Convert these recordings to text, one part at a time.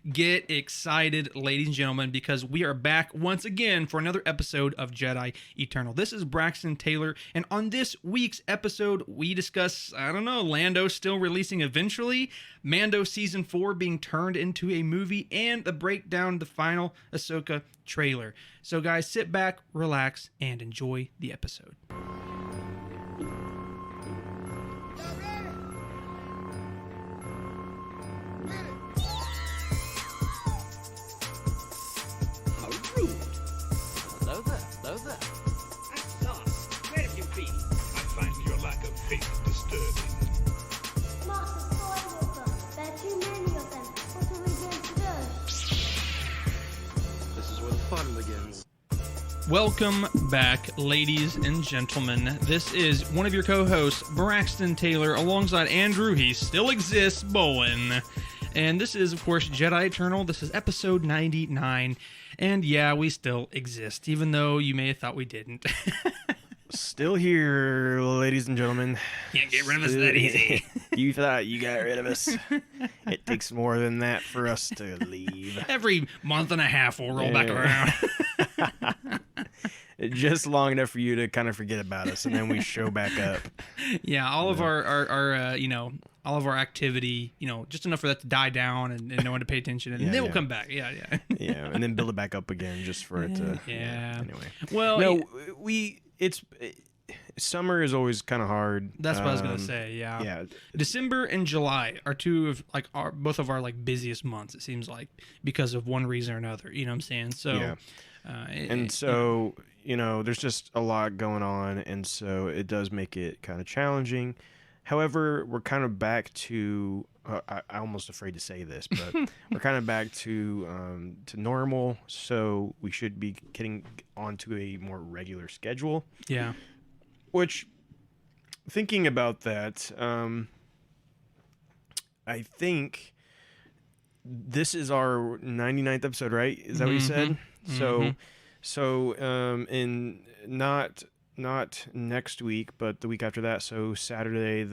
Get excited, ladies and gentlemen, because we are back once again for another episode of Jedi Eternal. This is Braxton Taylor, and on this week's episode, we discuss, Lando still releasing eventually, Mando Season 4 being turned into a movie, and the breakdown the final Ahsoka trailer. So guys, sit back, relax, and enjoy the episode. Hello there. At last, where have you been? I find your lack of faith disturbing. Master Skywalker, there are too many of them. What are we going to do? This is where the fun begins. Welcome back, ladies and gentlemen. This is one of your co-hosts, Braxton Taylor, alongside Andrew, he still exists, Bowen. And this is, of course, Jedi Eternal. This is episode 99. And yeah, we still exist, even though you may have thought we didn't. Still here, ladies and gentlemen. Can't get rid of us that easy. You thought you got rid of us. It takes more than that for us to leave. Every month and a half we'll roll back around. Just long enough for you to kind of forget about us, and then we show back up. Yeah, all of our all of our activity, just enough for that to die down and no one to pay attention, and then we'll come back. Yeah. Yeah, and then build it back up again just for it to... Yeah. Anyway. Well, no, summer is always kind of hard. That's what I was gonna say. Yeah. Yeah. December and July are two of both of our busiest months. It seems like because of one reason or another. You know what I'm saying? So. Yeah. There's just a lot going on, and so it does make it kind of challenging. However, we're kind of back to I'm almost afraid to say this, but we're kind of back to normal, so we should be getting onto a more regular schedule. Yeah. Which, thinking about that, I think this is our 99th episode, right? Is that what you said? Mm-hmm. So, in not next week, but the week after that. So Saturday,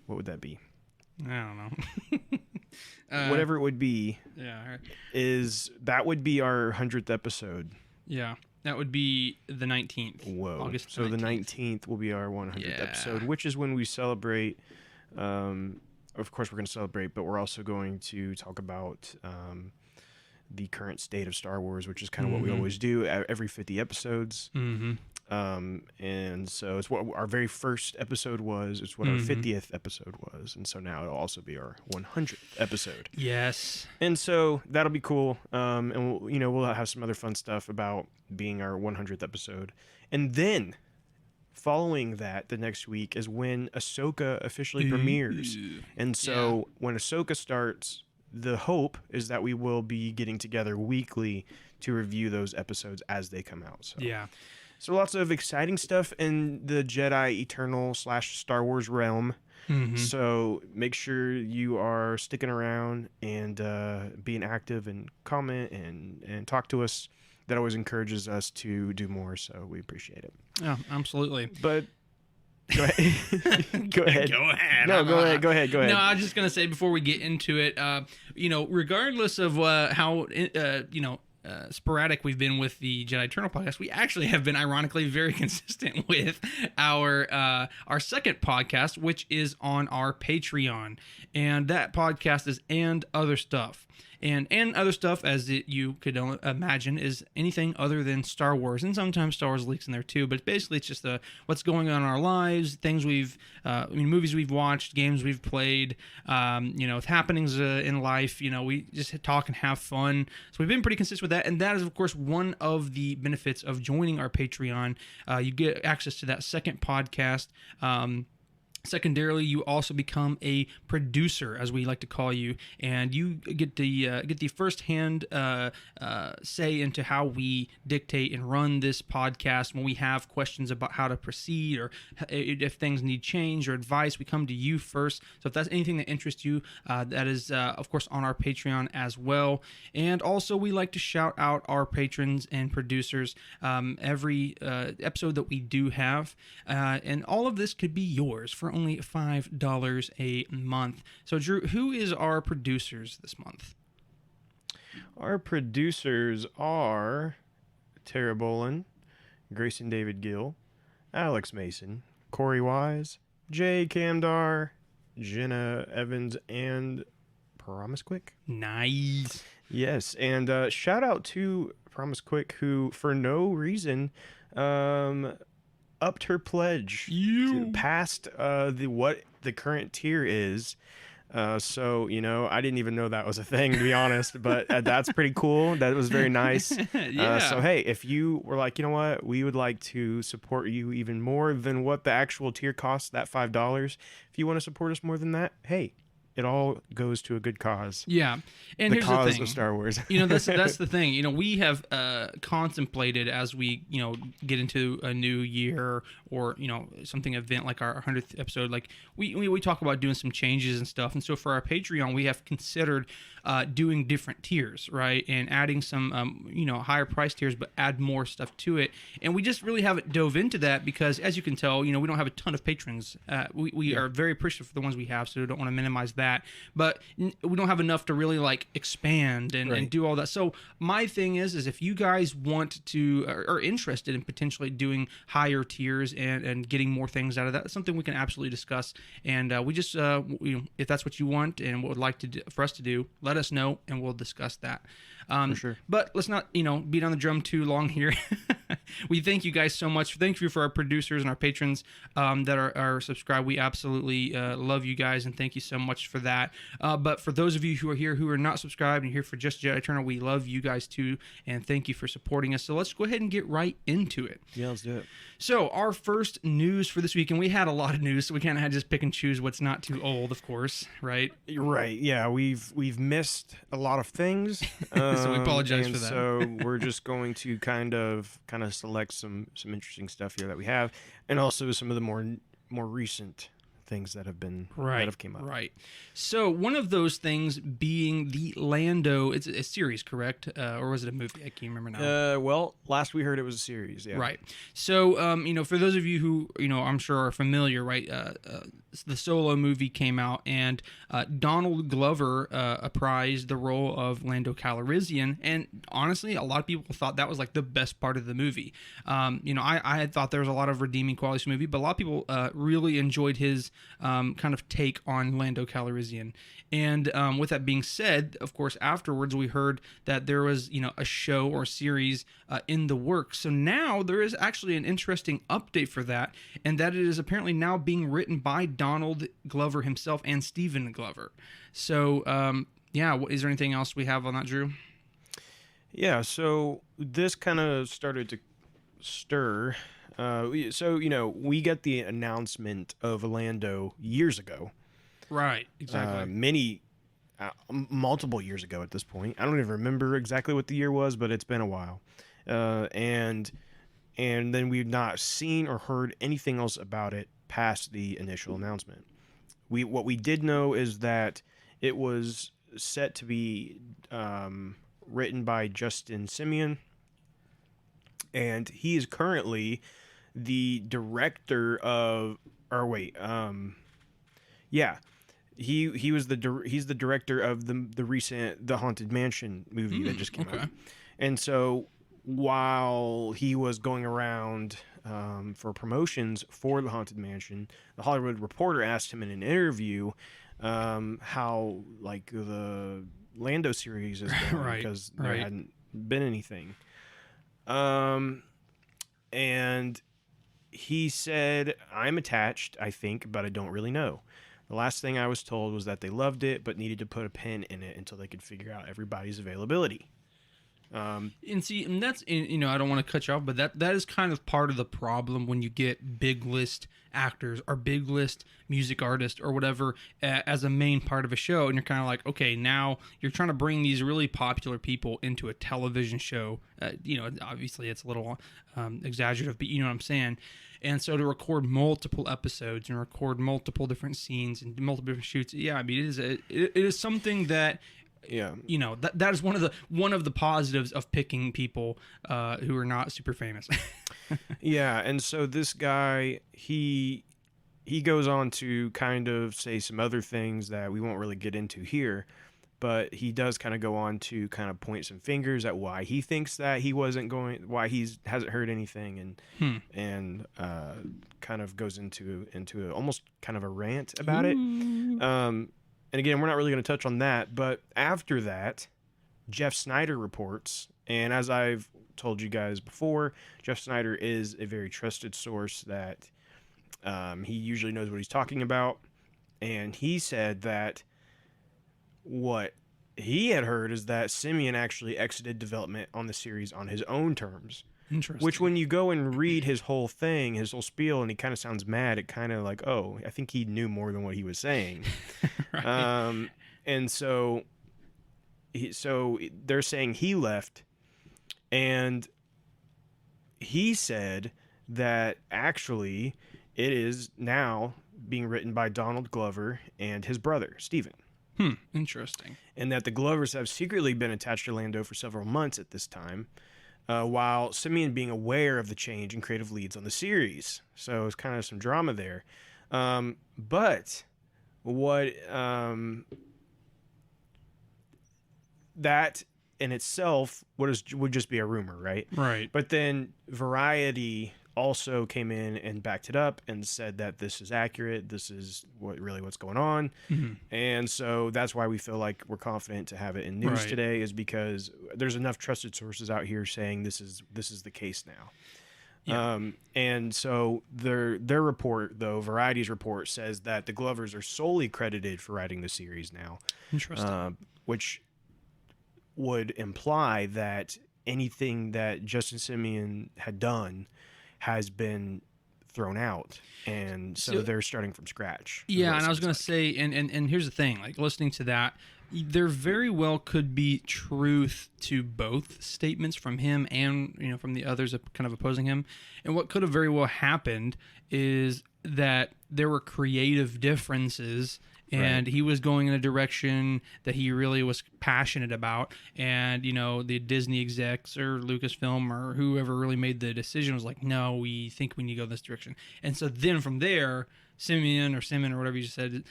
what would that be? I don't know. Whatever it would be. Yeah. That would be our 100th episode. Yeah. That would be the 19th. Whoa. August 19th. So the 19th will be our 100th episode, which is when we celebrate. Of course, we're going to celebrate, but we're also going to talk about the current state of Star Wars, which is kind of what we always do every 50 episodes. Mm-hmm. And so it's what our very first episode was. It's what our 50th episode was. And so now it'll also be our 100th episode. Yes. And so that'll be cool. And we'll have some other fun stuff about being our 100th episode. And then following that, the next week is when Ahsoka officially premieres. And so when Ahsoka starts, the hope is that we will be getting together weekly to review those episodes as they come out. So. Yeah. So lots of exciting stuff in the Jedi Eternal / Star Wars realm. Mm-hmm. So make sure you are sticking around and being active and comment and talk to us. That always encourages us to do more. So we appreciate it. Yeah, absolutely. But go ahead. Go ahead. No, go ahead. No, I was just going to say before we get into it, regardless of how, sporadic we've been with the Jedi Eternal podcast, we actually have been ironically very consistent with our second podcast, which is on our Patreon. And that podcast is And Other Stuff. And other stuff, as you could imagine, is anything other than Star Wars. And sometimes Star Wars leaks in there too. But basically, it's just what's going on in our lives, things movies we've watched, games we've played, happenings in life. We just talk and have fun. So we've been pretty consistent with that. And that is, of course, one of the benefits of joining our Patreon. You get access to that second podcast. Secondarily, you also become a producer, as we like to call you, and you get the first-hand say into how we dictate and run this podcast. When we have questions about how to proceed or if things need change or advice, we come to you first. So if that's anything that interests you, that is, of course, on our Patreon as well. And also, we like to shout out our patrons and producers every episode that we do have. And all of this could be yours for only $5 a month. So, Drew, who is our producers this month? Our producers are Tara Bolin, Grayson David Gill, Alex Mason, Corey Wise, Jay Camdar, Jenna Evans, and Promise Quick. Nice. Yes, and shout out to Promise Quick, who for no reason upped her pledge past what the current tier is. So, I didn't even know that was a thing, to be honest, but that's pretty cool. That was very nice. Yeah. So, hey, if you were like, you know what, we would like to support you even more than what the actual tier costs, that $5. If you want to support us more than that, hey, it all goes to a good cause. Yeah, and The here's cause the thing. of Star Wars. That's the thing. We have contemplated as we get into a new year or something event like our 100th episode. Like we talk about doing some changes and stuff. And so for our Patreon, we have considered doing different tiers, right, and adding some higher price tiers, but add more stuff to it. And we just really haven't dove into that because, as you can tell, we don't have a ton of patrons. We are very appreciative for the ones we have, so we don't want to minimize that. But we don't have enough to really expand and do all that. So my thing is if you guys want to are interested in potentially doing higher tiers and getting more things out of that, that's something we can absolutely discuss. And we just if that's what you want and what would like for us to do, let us know and we'll discuss that. For sure. But let's not beat on the drum too long here. We thank you guys so much. Thank you for our producers and our patrons that are subscribed. We absolutely love you guys and thank you so much for that. But for those of you who are here who are not subscribed and here for Just Jedi Eternal, we love you guys too and thank you for supporting us. So let's go ahead and get right into it. Yeah, let's do it. So our first news for this week, and we had a lot of news, so we kind of had to just pick and choose what's not too old, of course, right? Right. Yeah, we've missed a lot of things. So we apologize for that. So we're just going to kind of select some interesting stuff here that we have, and also some of the more recent things that have been that have came up. Right. So one of those things being the Lando. It's a series, correct? Or was it a movie? I can't remember now. Well, last we heard it was a series. Yeah. Right. So for those of you who I'm sure are familiar, right? The Solo movie came out, and Donald Glover apprised the role of Lando Calrissian, and honestly, a lot of people thought that was the best part of the movie. I had thought there was a lot of redeeming qualities to the movie, but a lot of people really enjoyed his kind of take on Lando Calrissian. And with that being said, of course, afterwards we heard that there was a show or series in the works. So now there is actually an interesting update for that, and that it is apparently now being written by Donald Glover himself and Stephen Glover. So is there anything else we have on that, Drew? Yeah, so this kind of started to stir. We get the announcement of Lando years ago. Right, exactly. Multiple years ago at this point. I don't even remember exactly what the year was, but it's been a while. And then we've not seen or heard anything else about it past the initial announcement. What we did know is that it was set to be written by Justin Simeon, and he is currently the director of. He's the director of the recent The Haunted Mansion movie that just came out. And so while he was going around for promotions for The Haunted Mansion, the Hollywood Reporter asked him in an interview how the Lando series is going, because there hadn't been anything. And he said, "I'm attached, I think, but I don't really know. The last thing I was told was that they loved it, but needed to put a pin in it until they could figure out everybody's availability." And that's, I don't want to cut you off, but that is kind of part of the problem when you get big list actors or big list music artists or whatever as a main part of a show, and you're kind of like, okay, now you're trying to bring these really popular people into a television show. Obviously it's a little exaggerative, but you know what I'm saying. And so to record multiple episodes and record multiple different scenes and multiple different shoots, it is something that. Yeah, that is one of the positives of picking people who are not super famous. Yeah, and so this guy, he he goes on to kind of say some other things that we won't really get into here, but he does kind of go on to kind of point some fingers at why he thinks that he wasn't going, why hasn't heard anything, and kind of goes into almost kind of a rant about it. And again, we're not really going to touch on that, but after that, Jeff Snyder reports, and as I've told you guys before, Jeff Snyder is a very trusted source that he usually knows what he's talking about, and he said that what he had heard is that Simeon actually exited development on the series on his own terms. Interesting. Which, when you go and read his whole thing, his whole spiel, and he kind of sounds mad, it kind of like, oh, I think he knew more than what he was saying. Right. And so they're saying he left, and he said that actually it is now being written by Donald Glover and his brother, Steven. Interesting. And that the Glovers have secretly been attached to Lando for several months at this time, while Simeon being aware of the change in creative leads on the series. So it's kind of some drama there. But what that in itself would just be a rumor, right? Right. But then Variety also came in and backed it up and said that this is accurate. This is what's going on. And so that's why we feel like we're confident to have it in news today, is because there's enough trusted sources out here saying this is the case now. Yeah. And so their report, though, Variety's report, says that the Glovers are solely credited for writing the series now. Interesting. Which would imply that anything that Justin Simeon had done has been thrown out, and so they're starting from scratch. Yeah, and I was going to say, and here's the thing, like, listening to that, there very well could be truth to both statements from him and, from the others kind of opposing him. And what could have very well happened is that there were creative differences, and he was going in a direction that he really was passionate about, and the Disney execs or Lucasfilm or whoever really made the decision was like, no, we think we need to go this direction. And so then from there, Simeon or whatever you just said,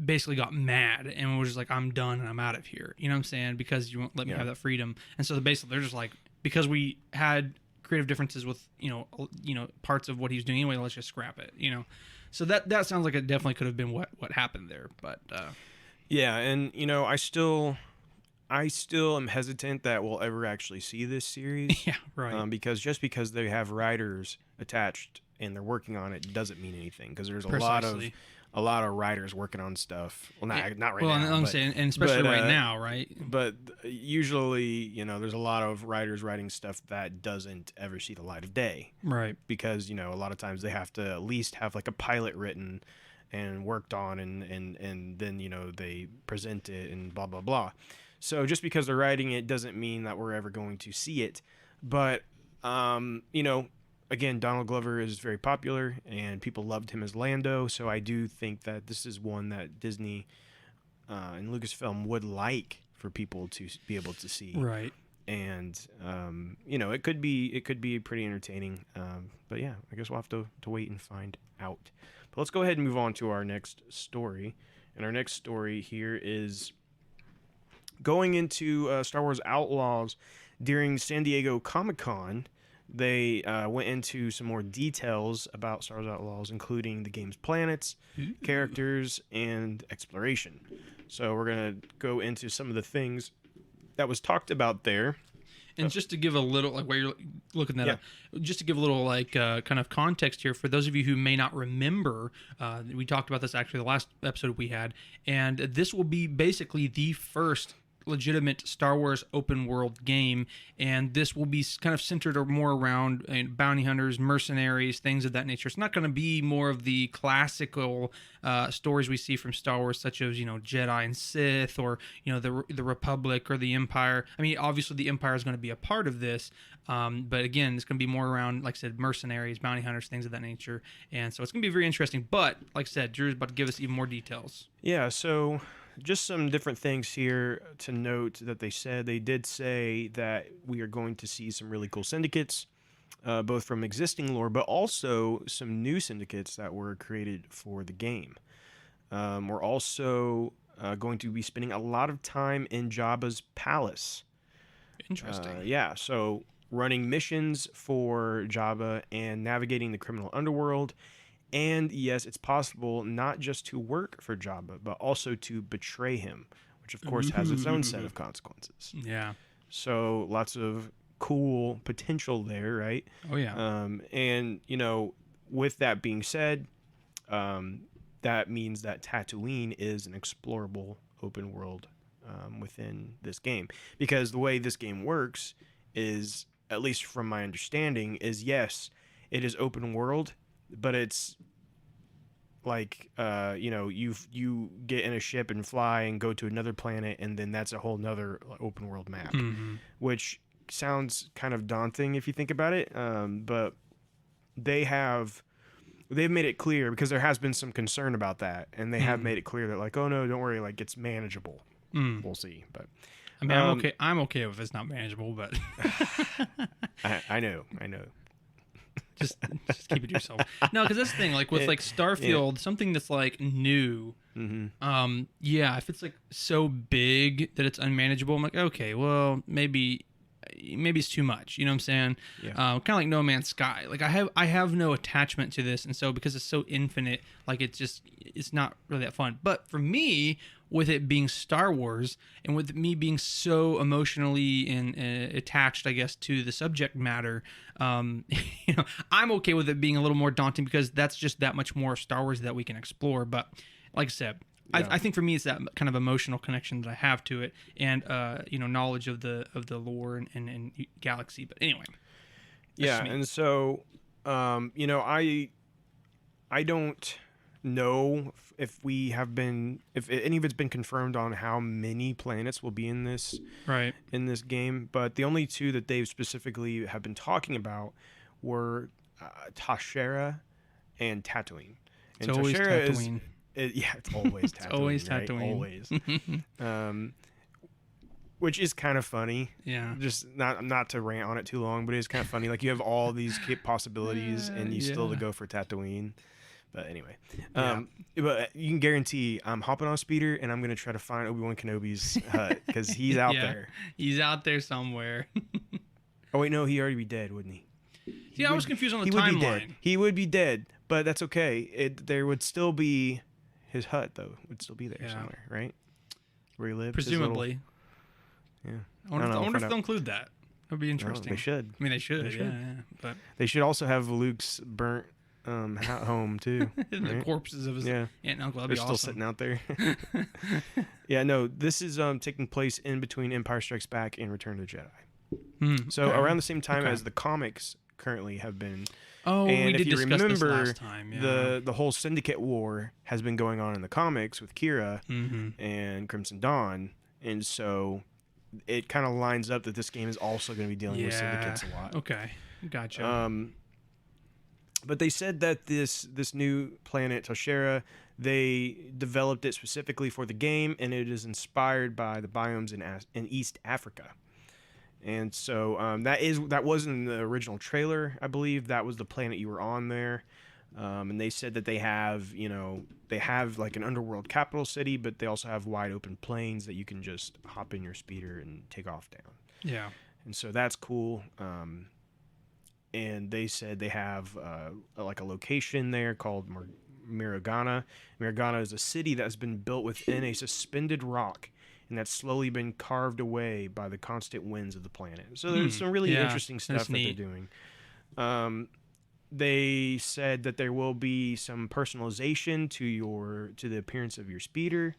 basically got mad and was just like, I'm done and I'm out of here. You know what I'm saying? Because you won't let me have that freedom. And so basically they're just like, because we had creative differences with parts of what he was doing anyway, let's just scrap it. So that sounds like it definitely could have been what happened there. But yeah, and I still am hesitant that we'll ever actually see this series. Yeah, right. Because just because they have writers attached and they're working on it doesn't mean anything, because there's a lot of writers working on stuff. Well, not right now. Well, I'm saying, and especially right now, right? But usually, there's a lot of writers writing stuff that doesn't ever see the light of day. Right. Because, a lot of times they have to at least have like a pilot written and worked on, and then, they present it and blah, blah, blah. So just because they're writing it doesn't mean that we're ever going to see it. But, again, Donald Glover is very popular, and people loved him as Lando, so I do think that this is one that Disney and Lucasfilm would like for people to be able to see. Right. And, it could be pretty entertaining. But, yeah, I guess we'll have to wait and find out. But let's go ahead and move on to our next story. And our next story here is going into Star Wars Outlaws during San Diego Comic-Con. They went into some more details about Star Wars Outlaws, including the game's planets, characters, and exploration. So we're going to go into some of the things that was talked about there. And just to give a little, like, while you're looking that up, just to give a little, like, kind of context here for those of you who may not remember, we talked about this actually the last episode we had, and this will be basically the first legitimate Star Wars open world game, and this will be kind of centered more around bounty hunters, mercenaries, things of that nature. It's not going to be more of the classical stories we see from Star Wars, such as Jedi and Sith, or the Republic or the Empire. I mean, obviously the Empire is going to be a part of this, but again, it's going to be more around, like I said, mercenaries, bounty hunters, things of that nature. And so it's going to be very interesting. But like I said, Drew's about to give us even more details. Yeah. So just some different things here to note that they did say that we are going to see some really cool syndicates. both from existing lore, but also some new syndicates that were created for the game. We're also going to be spending a lot of time in Jabba's palace. Interesting. Yeah, so running missions for Jabba and navigating the criminal underworld. And yes, it's possible not just to work for Jabba, but also to betray him, which of course has its own set of consequences. Yeah. So lots of cool potential there, right? Oh yeah. And with that being said, that means that Tatooine is an explorable open world within this game, because the way this game works is, at least from my understanding, is yes, it is open world, but it's like you get in a ship and fly and go to another planet, and then that's a whole nother open world map, which sounds kind of daunting if you think about it, but they've made it clear, because there has been some concern about that, and they have made it clear that, like, oh no, don't worry, like, it's manageable. We'll see. But I mean, I'm okay if it's not manageable, but I know. just keep it to yourself. No, because that's the thing. Like with like Starfield, something that's like new. If it's like so big that it's unmanageable, I'm like, okay, well, maybe it's too much. You know what I'm saying? Yeah. Kind of like No Man's Sky. Like I have no attachment to this, and so because it's so infinite, like it's not really that fun. But for me, with it being Star Wars, and with me being so emotionally and attached, I guess, to the subject matter, I'm okay with it being a little more daunting, because that's just that much more Star Wars that we can explore. But like I said, I think for me it's that kind of emotional connection that I have to it, and knowledge of the lore and galaxy. But anyway, and so I don't know if any of it's been confirmed on how many planets will be in this game, but the only two that they've specifically have been talking about were Tashera and Tatooine. And it's always Tashera Tatooine. It's always Tatooine. It's always right? Tatooine. Always. Which is kind of funny. Yeah. Just not to rant on it too long, but it is kind of funny. Like, you have all these possibilities, and you still to go for Tatooine. But anyway, but you can guarantee I'm hopping on a speeder, and I'm gonna try to find Obi-Wan Kenobi's hut, because he's out there. He's out there somewhere. Oh wait, no, he'd already be dead, wouldn't he? See, I was confused on the he timeline. Would be dead. He would be dead, but that's okay. There would still be his hut, though. Would still be there somewhere, right? Where he lived. Presumably. Yeah. I wonder if they'll include that. That would be interesting. They should. I mean, they should. Yeah. But they should also have Luke's burnt home too. The corpses of his aunt and uncle. They're still sitting out there. Yeah, no, this is taking place in between Empire Strikes Back and Return of the Jedi. So around the same time as the comics currently have been. Oh, and we did if you discuss remember, this last time. Yeah. the whole Syndicate War has been going on in the comics with Kira and Crimson Dawn, and so it kind of lines up that this game is also going to be dealing with syndicates a lot. Okay, gotcha. But they said that this new planet, Toshera, they developed it specifically for the game, and it is inspired by the biomes in East Africa. And so that wasn't in the original trailer, I believe. That was the planet you were on there. And they said that they have like an underworld capital city, but they also have wide open plains that you can just hop in your speeder and take off down. Yeah. And so that's cool. And they said they have like a location there called Miragana. Miragana is a city that has been built within a suspended rock, and that's slowly been carved away by the constant winds of the planet. So there's some really interesting stuff that they're doing. They said that there will be some personalization to the appearance of your speeder.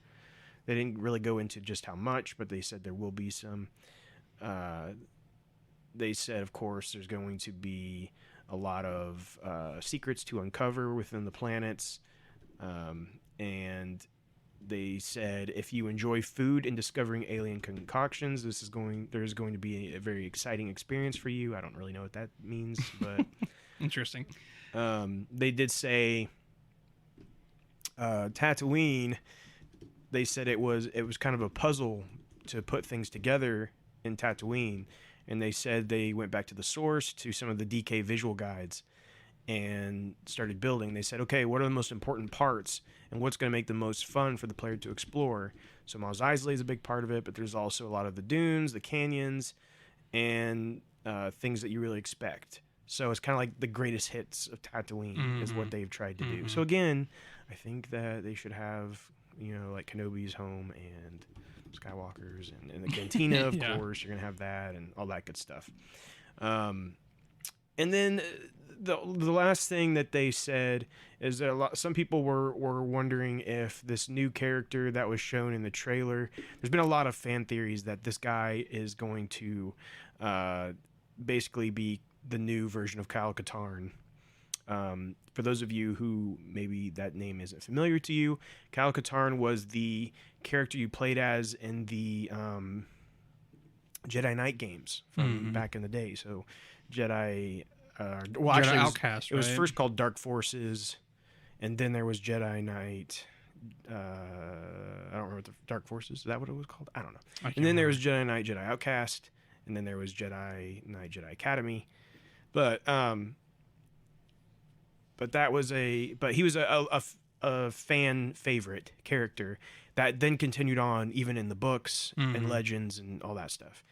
They didn't really go into just how much, but they said there will be some. They said, of course, there's going to be a lot of secrets to uncover within the planets. And they said if you enjoy food and discovering alien concoctions, there's going to be a very exciting experience for you. I don't really know what that means, but interesting. They did say Tatooine. They said it was kind of a puzzle to put things together in Tatooine. and they said they went back to the source, to some of the DK visual guides, and started building. They said, okay, what are the most important parts and what's going to make the most fun for the player to explore? So Mos Eisley is a big part of it, but there's also a lot of the dunes, the canyons, and things that you really expect. So it's kind of like the greatest hits of Tatooine is what they've tried to do. So again, I think that they should have, like Kenobi's home and Skywalker's and the Cantina, of course. You're going to have that and all that good stuff. And then the last thing that they said is that some people were wondering if this new character that was shown in the trailer, there's been a lot of fan theories that this guy is going to basically be the new version of Kyle Katarn. For those of you who maybe that name isn't familiar to you, Kyle Katarn was the character you played as in the Jedi Knight games from back in the day. So Jedi actually Outcast, it was first called Dark Forces, and then there was Jedi Knight. I don't remember what the Dark Forces. Is that what it was called? I don't know. And then there was Jedi Knight, Jedi Outcast, and then there was Jedi Knight, Jedi Academy. But that was but he was a fan favorite character that then continued on even in the books and legends and all that stuff.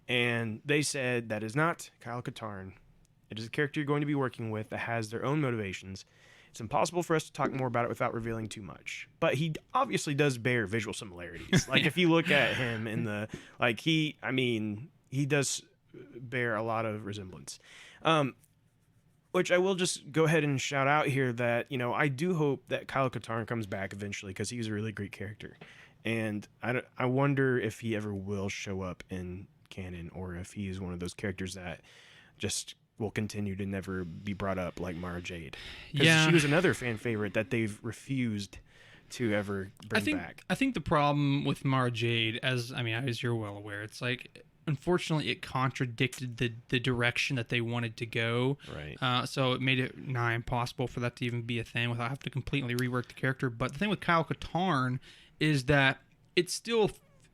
And they said that is not Kyle Katarn. It is a character you're going to be working with that has their own motivations. It's impossible for us to talk more about it without revealing too much. But he obviously does bear visual similarities. Like if you look at him in the he does bear a lot of resemblance. Which I will just go ahead and shout out here that, I do hope that Kyle Katarn comes back eventually because he's a really great character. And I wonder if he ever will show up in canon or if he is one of those characters that just will continue to never be brought up like Mara Jade. Because she was another fan favorite that they've refused to ever bring back. I think the problem with Mara Jade, as you're well aware, it's like, unfortunately, it contradicted the direction that they wanted to go. Right. So it made it nigh impossible for that to even be a thing without having to completely rework the character. But the thing with Kyle Katarn is that it still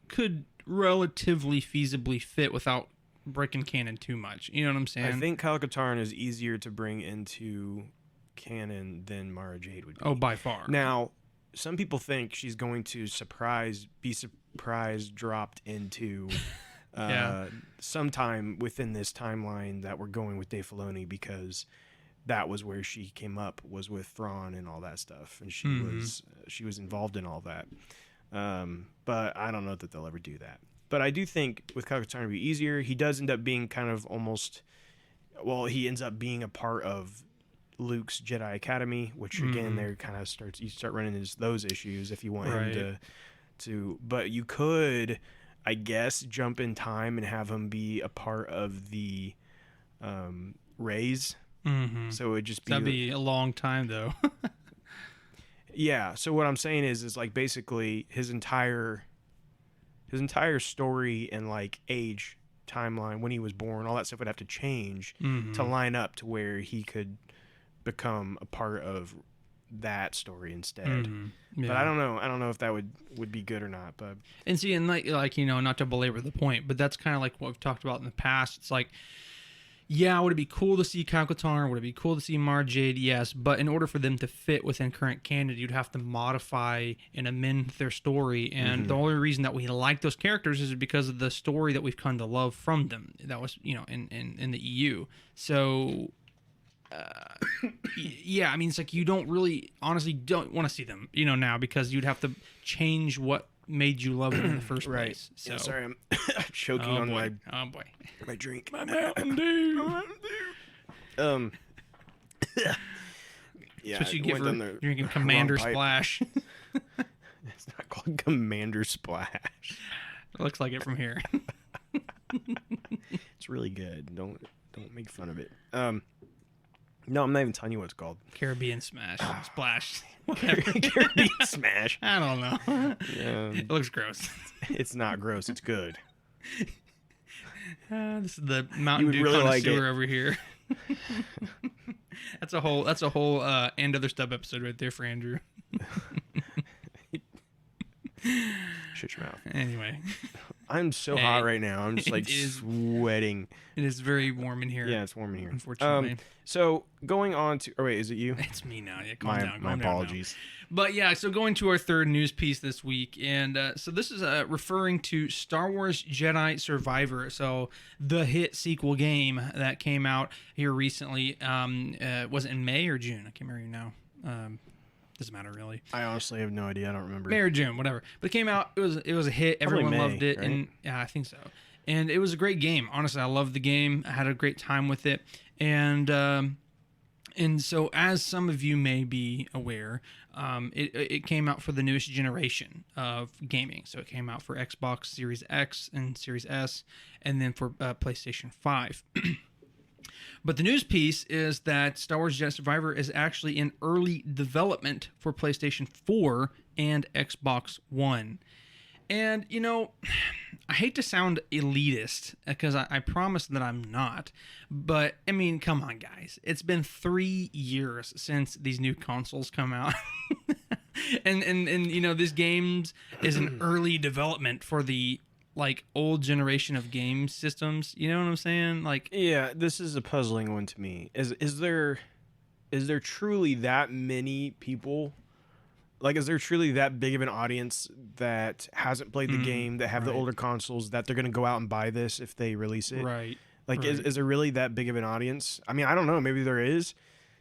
could relatively feasibly fit without breaking canon too much. You know what I'm saying? I think Kyle Katarn is easier to bring into canon than Mara Jade would be. Oh, by far. Now, some people think she's going to be surprise dropped into sometime within this timeline that we're going with Dave Filoni, because that was where she came up, was with Thrawn and all that stuff, and she was involved in all that. But I don't know that they'll ever do that. But I do think with Kyle Katarn it'll be easier. He does end up being kind of he ends up being a part of Luke's Jedi Academy, which again there kind of you start running into those issues if you want him to. But you could, I guess, jump in time and have him be a part of the Rays. So it would just be... That'd be a long time, though. Yeah, so what I'm saying is like basically his entire story and like age timeline, when he was born, all that stuff would have to change to line up to where he could become a part of that story instead. But I don't know if that would be good or not. But and see, and like not to belabor the point, but that's kind of like what we've talked about in the past. It's like, yeah, would it be cool to see Kyle Katarn? Would it be cool to see Mara Jade? Yes, but in order for them to fit within current canon, you'd have to modify and amend their story. And the only reason that we like those characters is because of the story that we've come to love from them. That was, in the EU. So, yeah, it's like you don't really, honestly, don't want to see them, now, because you'd have to change what made you love them in the first place. So. Yeah, sorry, I'm choking on my drink. My Mountain Dew. Yeah, that's what you get for drinking Commander Splash. It's not called Commander Splash. It looks like it from here. It's really good. Don't make fun of it. No, I'm not even telling you what it's called. Caribbean Smash. Splash. Caribbean Smash. I don't know. Yeah. It looks gross. It's not gross. It's good. This is the Mountain Dew connoisseur over here. That's a whole and other stuff episode right there for Andrew. shut your mouth. Anyway, I'm so hot right now. I'm just like sweating. it is very warm in here. Yeah, it's warm in here. Unfortunately. So going on to, oh wait, is it you? It's me now. Yeah, calm down. My apologies. But yeah, so going to our third news piece this week, and so this is referring to Star Wars Jedi Survivor, so the hit sequel game that came out here recently. Was it in May or June? I can't remember now. Doesn't matter really. I honestly have no idea. I don't remember. May or June, whatever. But it came out. It was a hit. Probably Everyone May, loved it, right? and yeah, I think so. And it was a great game. Honestly, I loved the game. I had a great time with it, and so, as some of you may be aware, it came out for the newest generation of gaming. So it came out for Xbox Series X and Series S, and then for PlayStation 5. But the news piece is that Star Wars Jedi Survivor is actually in early development for PlayStation 4 and Xbox One. And, you know, I hate to sound elitist because I promise that I'm not. But, I mean, come on, guys. It's been 3 years since these new consoles come out. and you know, this game is in early development for the, like, old generation of game systems. You know what I'm saying? Like, yeah, this is a puzzling one to me. Is there truly that many people? Like, is there truly that big of an audience that hasn't played the game, that have the older consoles, that they're going to go out and buy this if they release it? right. Like, right. is there really that big of an audience? I mean, I don't know. Maybe there is.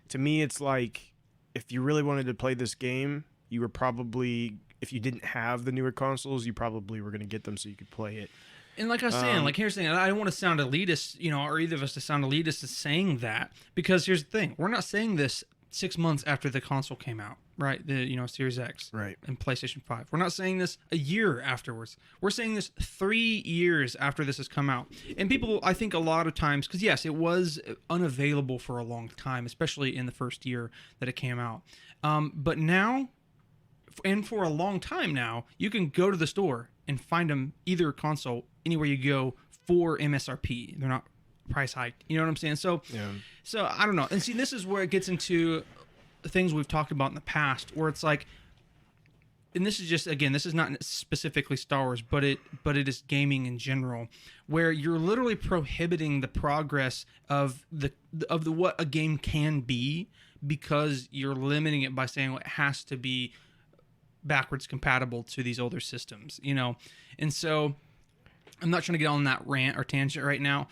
To me, it's like, if you really wanted to play this game, you were probably, if you didn't have the newer consoles, you probably were going to get them so you could play it. And like I was saying, like here's the thing, I don't want to sound elitist, you know, or either of us to sound elitist as saying that, because here's the thing, we're not saying this 6 months after the console came out, right? The, you know, Series X, right, and PlayStation 5. We're not saying this a year afterwards. We're saying this 3 years after this has come out. And people, I think a lot of times, because yes, it was unavailable for a long time, especially in the first year that it came out. But now, and for a long time now, you can go to the store and find them, either console, anywhere you go, for MSRP. They're not price hiked. You know what I'm saying? So, so I don't know. And see, this is where it gets into the things we've talked about in the past, where it's like, and this is just, again, this is not specifically Star Wars, but it is gaming in general, where you're literally prohibiting the progress of the what a game can be, because you're limiting it by saying, well, it has to be backwards compatible to these older systems, you know. And so I'm not trying to get on that rant or tangent right now,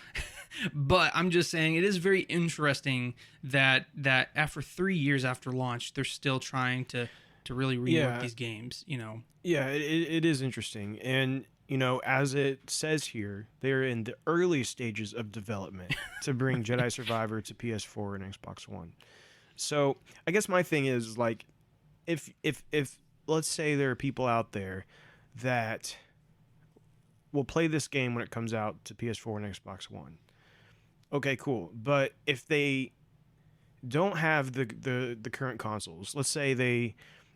but I'm just saying it is very interesting that after 3 years after launch, they're still trying to really rework these games, you know. Yeah, it is interesting. And, you know, as it says here, they're in the early stages of development to bring Jedi Survivor to PS4 and Xbox One. So I guess my thing is, like, if let's say there are people out there that will play this game when it comes out to PS4 and Xbox One. Okay, cool. But if they don't have the current consoles, let's say they,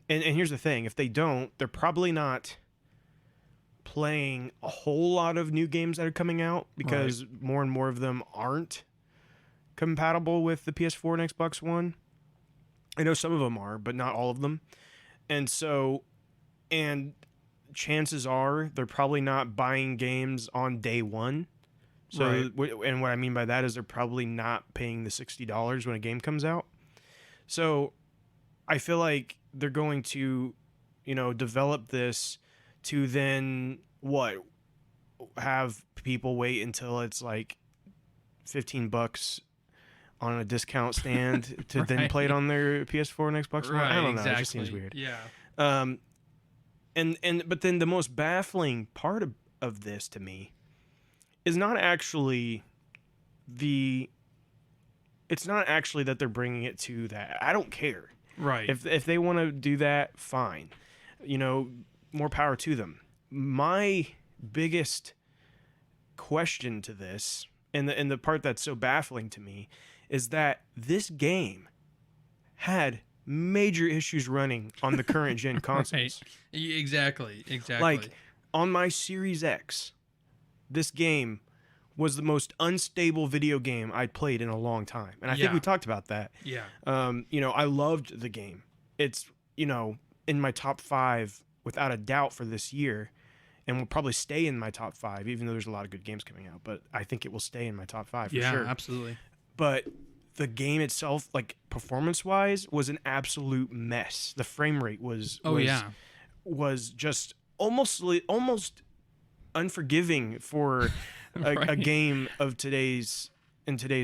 and here's the thing, if they don't, they're probably not playing a whole lot of new games that are coming out, because more and more of them aren't compatible with the PS4 and Xbox One. I know some of them are, but not all of them. And so, and chances are they're probably not buying games on day one. So, and what I mean by that is they're probably not paying the $60 when a game comes out. So I feel like they're going to, you know, develop this to then have people wait until it's like $15 on a discount stand to then play it on their PS4 and Xbox One. I don't know. It just seems weird. Yeah. But then the most baffling part of this to me is not actually it's not actually that they're bringing it to that. I don't care. Right. If they want to do that, fine. You know, more power to them. My biggest question to this, and the part that's so baffling to me, is that this game had major issues running on the current gen consoles. Exactly. Like, on my Series X, this game was the most unstable video game I'd played in a long time. And I think we talked about that. Yeah. You know, I loved the game. It's, you know, in my top 5 without a doubt for this year. and will probably stay in my top 5, even though there's a lot of good games coming out. But I think it will stay in my top 5 for sure. Yeah, absolutely. But the game itself, like performance-wise, was an absolute mess. The frame rate was just almost unforgiving for a game of today's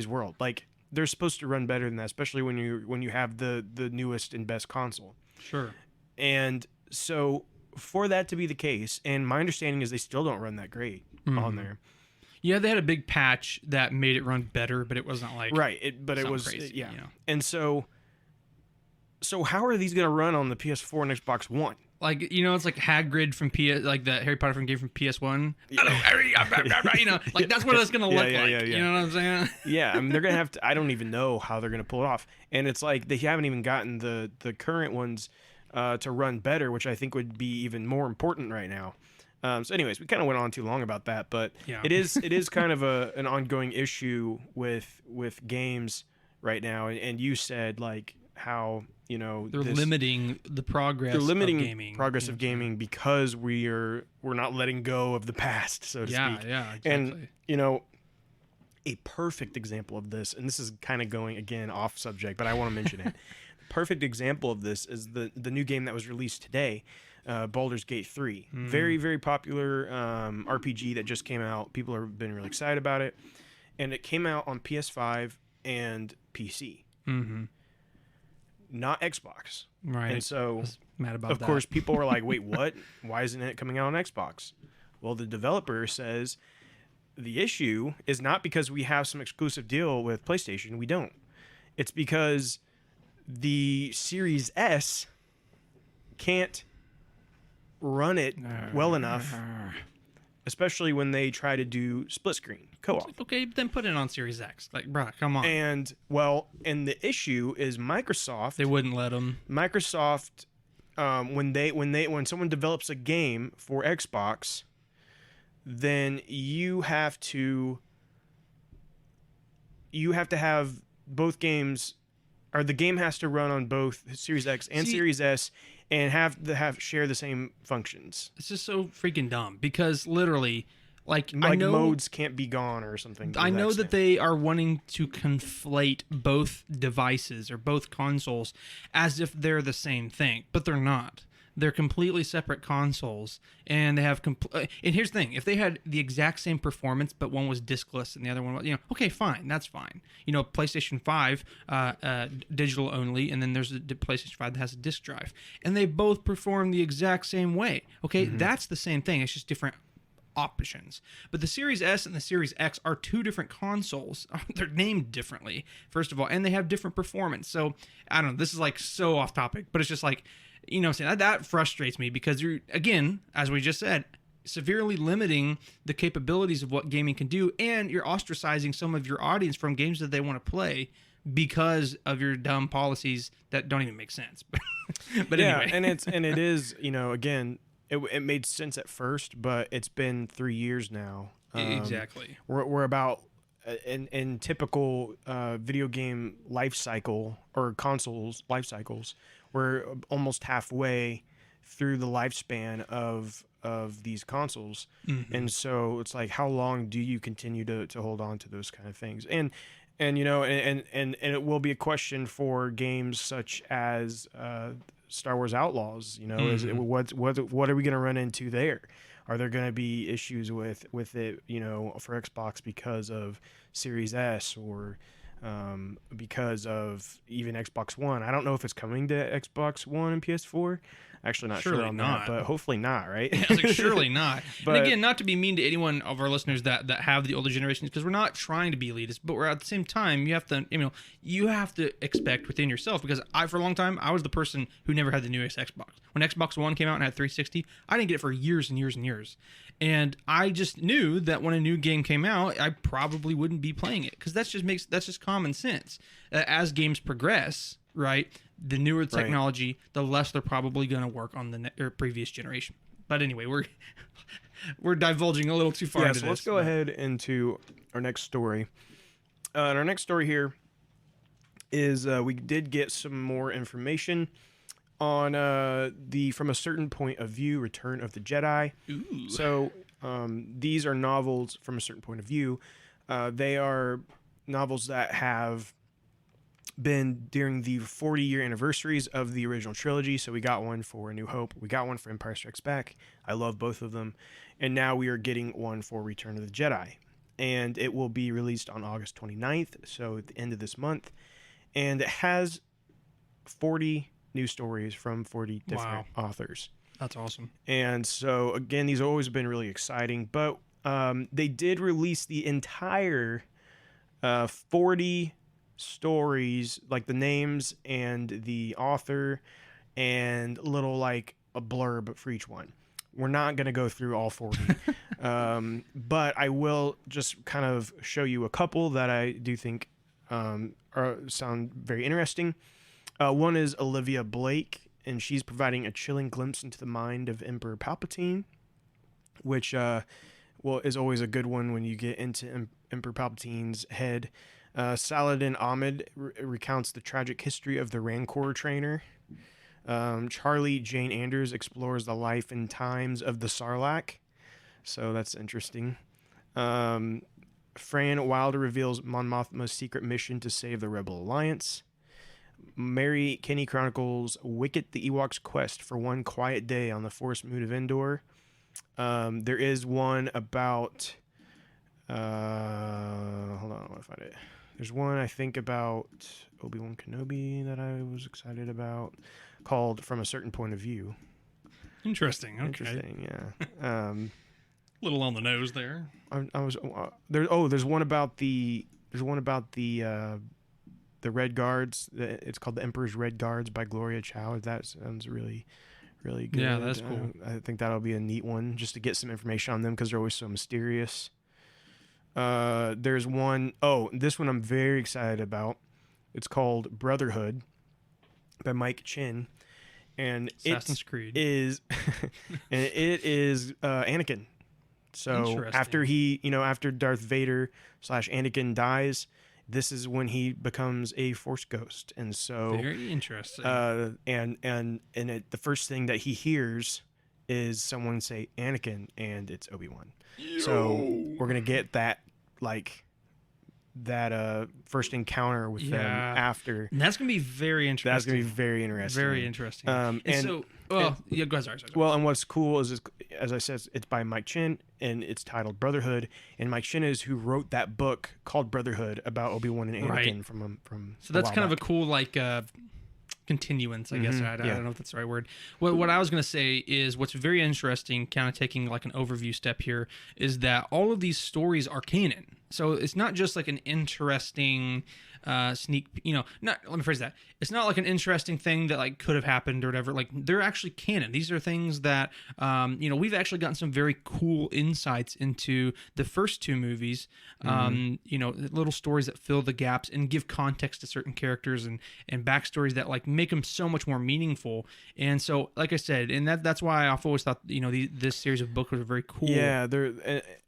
world. Like they're supposed to run better than that, especially when you have the newest and best console. Sure. And so for that to be the case, and my understanding is they still don't run that great on there. Yeah, they had a big patch that made it run better, but it wasn't like it was crazy, yeah. you know? And so how are these going to run on the PS4 and Xbox One? Like, you know, it's like Hagrid from like the Harry Potter from game from PS1. Yeah. Hello, Harry. You know, like that's what it's going to look like. Yeah. You know what I'm saying? Yeah, I mean, they're going to have to, I don't even know how they're going to pull it off. And it's like they haven't even gotten the current ones to run better, which I think would be even more important right now. So anyways, we kind of went on too long about that, but it is kind of an ongoing issue with games right now. And you said like how, you know, they're limiting the progress. They're limiting of gaming, progress of gaming because we're not letting go of the past, so to speak. Yeah, exactly. And you know, a perfect example of this, and this is kind of going again off subject, but I want to mention it. Perfect example of this is the new game that was released today, Baldur's Gate 3. Very, very popular RPG that just came out. People have been really excited about it, and it came out on PS5 and PC. Not Xbox. Right. And so, mad about of course, people were like, wait, what? Why isn't it coming out on Xbox? Well, the developer says the issue is not because we have some exclusive deal with PlayStation. We don't. It's because the Series S can't run it well enough, especially when they try to do split screen co-op. Okay, then put it on Series X. Like, bruh, come on. And the issue is Microsoft. They wouldn't let them. Microsoft, when someone develops a game for Xbox, then you have to have both games, or the game has to run on both Series X and Series S, and have share the same functions. It's just so freaking dumb because literally, like I know modes can't be gone or something. I know that they are wanting to conflate both devices or both consoles as if they're the same thing, but they're not. They're completely separate consoles, and they have and here's the thing: if they had the exact same performance, but one was discless and the other one was, okay, fine, that's fine. PlayStation 5, digital only, and then there's the PlayStation 5 that has a disc drive, and they both perform the exact same way. Okay, that's the same thing. It's just different options. But the Series S and the Series X are two different consoles. They're named differently, first of all, and they have different performance. So I don't know. This is like so off topic, but it's just like. I'm saying that frustrates me because you're, again, as we just said, severely limiting the capabilities of what gaming can do, and you're ostracizing some of your audience from games that they want to play because of your dumb policies that don't even make sense. But yeah, anyway, and it is, again, it made sense at first, but it's been 3 years now. Exactly. We're about in typical video game life cycle or consoles life cycles. We're almost halfway through the lifespan of these consoles, and so it's like, how long do you continue to hold on to those kind of things? And it will be a question for games such as Star Wars Outlaws. Is it, what are we going to run into there? Are there going to be issues with it? For Xbox because of Series S or because of even Xbox One. I don't know if it's coming to Xbox One and PS4. Actually, not surely sure on not. that, but hopefully not, right? Yeah, I was like, surely not. But, and again, not to be mean to anyone of our listeners that have the older generations, because we're not trying to be elitist, but we're at the same time, you have to expect within yourself, because for a long time, I was the person who never had the newest Xbox. When Xbox One came out and had 360, I didn't get it for years and years and years. And I just knew that when a new game came out, I probably wouldn't be playing it, because that's just common sense. As games progress, right? The newer the technology, the less they're probably going to work on the previous generation. But anyway, we're divulging a little too far into so this. Let's go ahead into our next story. And our next story here is we did get some more information on the From a Certain Point of View, Return of the Jedi. Ooh. So these are novels from a certain point of view. They are novels that have been during the 40-year anniversaries of the original trilogy. So we got one for A New Hope. We got one for Empire Strikes Back. I love both of them. And now we are getting one for Return of the Jedi. And it will be released on August 29th, so at the end of this month. And it has 40 new stories from 40 different authors. That's awesome. And so, again, these have always been really exciting. But they did release the entire 40 stories, like the names and the author and little like a blurb for each one. We're not going to go through all 40, but I will just kind of show you a couple that I do think sound very interesting. One is Olivia Blake, and she's providing a chilling glimpse into the mind of Emperor Palpatine, which is always a good one when you get into Emperor Palpatine's head. Saladin Ahmed recounts the tragic history of the Rancor trainer. Charlie Jane Anders explores the life and times of the Sarlacc. So that's interesting. Fran Wilder reveals Mon Mothma's secret mission to save the Rebel Alliance. Mary Kinney chronicles Wicket the Ewok's quest for one quiet day on the forest moon of Endor. There is one about... hold on, I want to find it. There's one, I think, about Obi-Wan Kenobi that I was excited about, called From a Certain Point of View. Interesting. Okay. Interesting, yeah. Little on the nose there. I was there. Oh, there's one about the Red Guards. It's called The Emperor's Red Guards by Gloria Chow. That sounds really, really good. Yeah, that's cool. I think that'll be a neat one just to get some information on them because they're always so mysterious. There's one, this one I'm very excited about. It's called Brotherhood by Mike Chin. And Assassin's Creed. It is Anakin. So after Darth Vader / Anakin dies, this is when he becomes a Force ghost. And so very interesting. The first thing that he hears is someone say Anakin, and it's Obi-Wan. So we're gonna get that first encounter with them after. And that's gonna be very interesting. That's gonna be very interesting. Very interesting. Go ahead. Sorry. Well, and what's cool is, as I said, it's by Mike Chin, and it's titled Brotherhood. And Mike Chin is who wrote that book called Brotherhood about Obi-Wan and Anakin from. So that's kind of a cool continuance, I guess. I don't know if that's the right word. What I was going to say is what's very interesting, kind of taking like an overview step here, is that all of these stories are canon. So it's not just like an interesting let me phrase that. It's not like an interesting thing that like could have happened or whatever. Like they're actually canon. These are things that, we've actually gotten some very cool insights into the first two movies. Little stories that fill the gaps and give context to certain characters and backstories that like make them so much more meaningful. And so, like I said, and that's why I've always thought, this series of books was very cool. Yeah,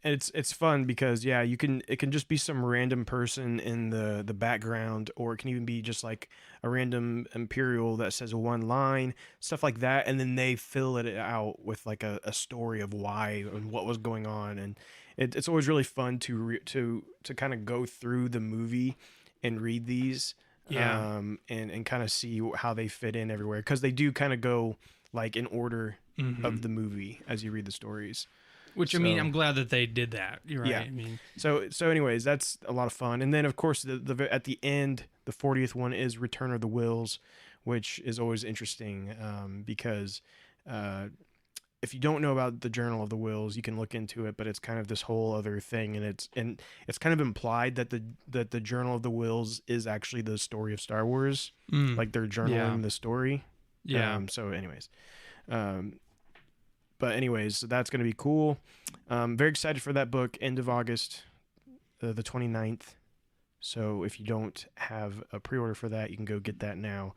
it's fun because it can just be some random person in the background, or it can even be just like a random Imperial that says one line, stuff like that, and then they fill it out with like a story of why and what was going on. And it's always really fun to kind of go through the movie and read these, and kind of see how they fit in everywhere, because they do kind of go like in order of the movie as you read the stories. Which, I'm glad that they did that. You're right. Yeah. So anyways, that's a lot of fun. And then, of course, at the end, the 40th one is Return of the Wills, which is always interesting because if you don't know about the Journal of the Wills, you can look into it, but it's kind of this whole other thing. And it's kind of implied that the Journal of the Wills is actually the story of Star Wars. Like they're journaling the story. Yeah. But anyways, so that's going to be cool. Very excited for that book. End of August, the 29th. So if you don't have a pre-order for that, you can go get that now.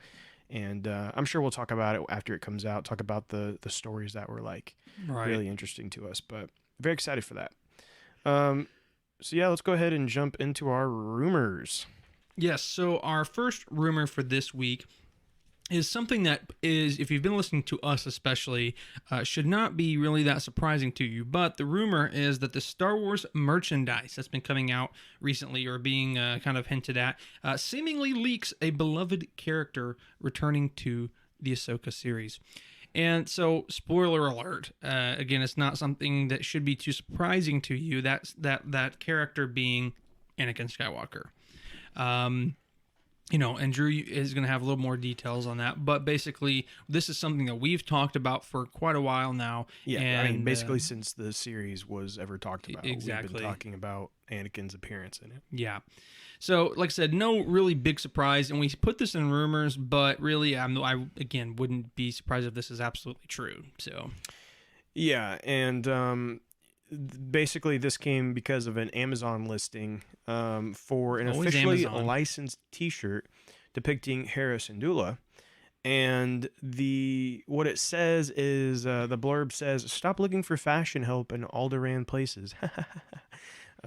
And I'm sure we'll talk about it after it comes out, talk about the stories that were like really interesting to us. But very excited for that. So yeah, let's go ahead and jump into our rumors. Yes, so our first rumor for this week is something that is, if you've been listening to us especially, should not be really that surprising to you. But the rumor is that the Star Wars merchandise that's been coming out recently, or being kind of hinted at, seemingly leaks a beloved character returning to the Ahsoka series. And so, spoiler alert, again, it's not something that should be too surprising to you. That character being Anakin Skywalker. And Drew is going to have a little more details on that. But basically, this is something that we've talked about for quite a while now. Yeah, and, I mean, basically since the series was ever talked about. Exactly. We've been talking about Anakin's appearance in it. Yeah. So, like I said, no really big surprise. And we put this in rumors, but really, I again, wouldn't be surprised if this is absolutely true. So, yeah, and basically this came because of an Amazon listing for an Always officially Amazon. licensed T-shirt depicting Hera Syndulla. And what it says is the blurb says, "Stop looking for fashion help in Alderaan places.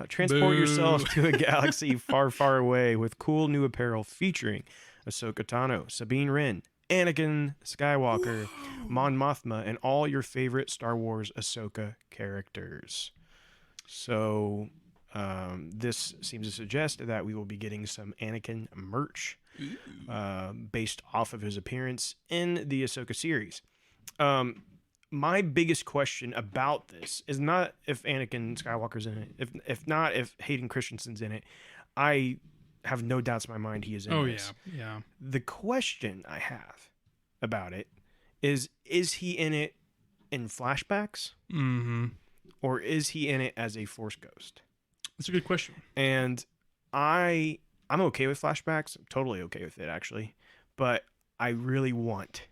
Transport Boo. yourself to a galaxy far, far away with cool new apparel featuring Ahsoka Tano, Sabine Wren, Anakin Skywalker, Mon Mothma, and all your favorite Star Wars Ahsoka characters." So this seems to suggest that we will be getting some Anakin merch based off of his appearance in the Ahsoka series. My biggest question about this is not if Anakin Skywalker's in it. If not, if Hayden Christensen's in it. I have no doubts in my mind he is in this. yeah. The question I have about it is he in it in flashbacks? Mm-hmm. Or is he in it as a Force ghost? That's a good question. And I'm okay with flashbacks. I'm totally okay with it, actually. But I really want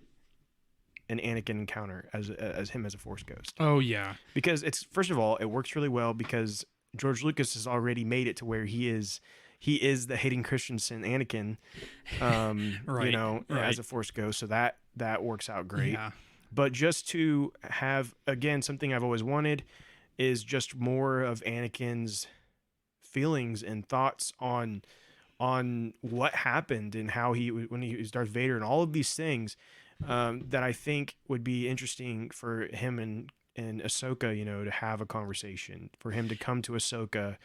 an Anakin encounter as him as a Force ghost. Oh, yeah. Because it's, first of all, it works really well because George Lucas has already made it to where he is the Hayden Christensen Anakin, Right, as a Force ghost. So that works out great. Yeah. But just to have, again, something I've always wanted is just more of Anakin's feelings and thoughts on what happened and how when he was Darth Vader and all of these things that I think would be interesting for him and Ahsoka, to have a conversation, for him to come to Ahsoka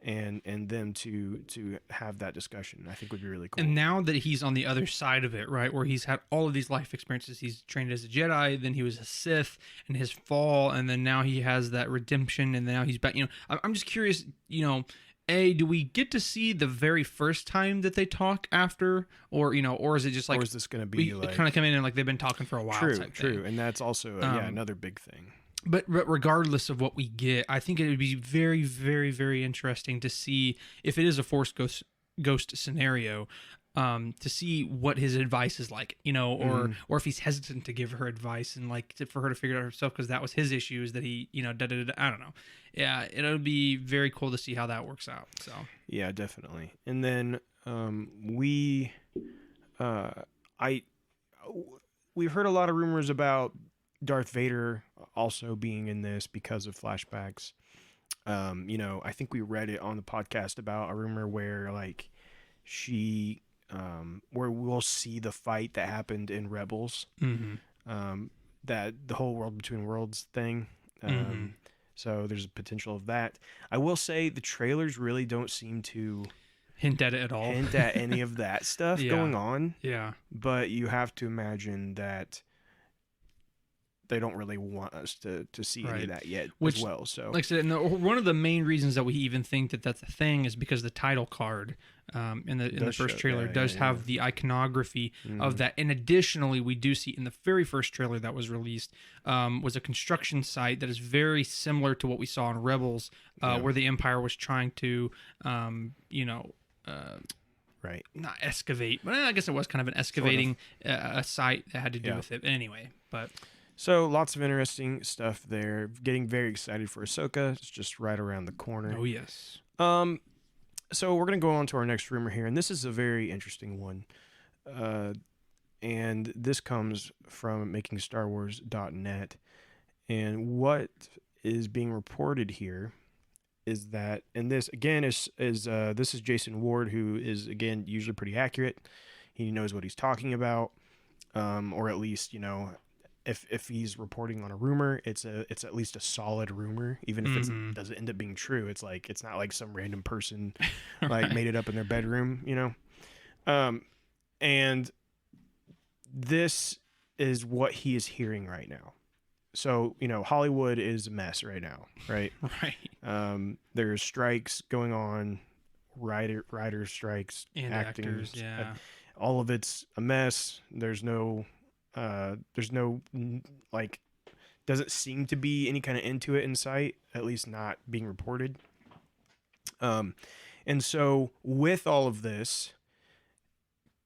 and them to have that discussion. I think would be really cool. And now that he's on the other side of it, right, where he's had all of these life experiences, he's trained as a Jedi, then he was a Sith, and his fall, and then now he has that redemption, and now he's back. I'm just curious, do we get to see the very first time that they talk after, or is it just like, or is this going to be like kind of come in and like they've been talking for a while? True, type true, thing. and that's also another big thing. But regardless of what we get, I think it would be very, very, very interesting to see if it is a Force ghost scenario, to see what his advice is like, or if he's hesitant to give her advice and for her to figure it out herself, because that was his issues that he, I don't know. Yeah, it'll be very cool to see how that works out. So yeah, definitely. And then we've heard a lot of rumors about Darth Vader also being in this because of flashbacks. I think we read it on the podcast about a rumor where where we'll see the fight that happened in Rebels, that the whole World Between Worlds thing. So there's a potential of that. I will say the trailers really don't seem to hint at it at all. Hint at any of that stuff going on. Yeah. But you have to imagine that they don't really want us to see any of that yet as well. So, like I said, one of the main reasons that we even think that that's a thing is because the title card in the first trailer does have the iconography of that. And additionally, we do see in the very first trailer that was released was a construction site that is very similar to what we saw in Rebels, where the Empire was trying to, not excavate, but I guess it was kind of an excavating a site that had to do with it. Anyway, but. So lots of interesting stuff there. Getting very excited for Ahsoka. It's just right around the corner. Oh, yes. So we're going to go on to our next rumor here, and this is a very interesting one. And this comes from makingstarwars.net. And what is being reported here is that, and this again is this is Jason Ward, who is again usually pretty accurate. He knows what he's talking about. or at least, you know, if he's reporting on a rumor, it's at least a solid rumor, even if it doesn't end up being true. It's like, it's not like some random person like made it up in their bedroom, you know. And this is what he is hearing right now. So, you know, Hollywood is a mess right now, right? Right. There's strikes going on, writer strikes, And acting, actors, yeah. all of it's a mess. There's no like, doesn't seem to be any kind of end to it in sight, at least not being reported. And so with all of this,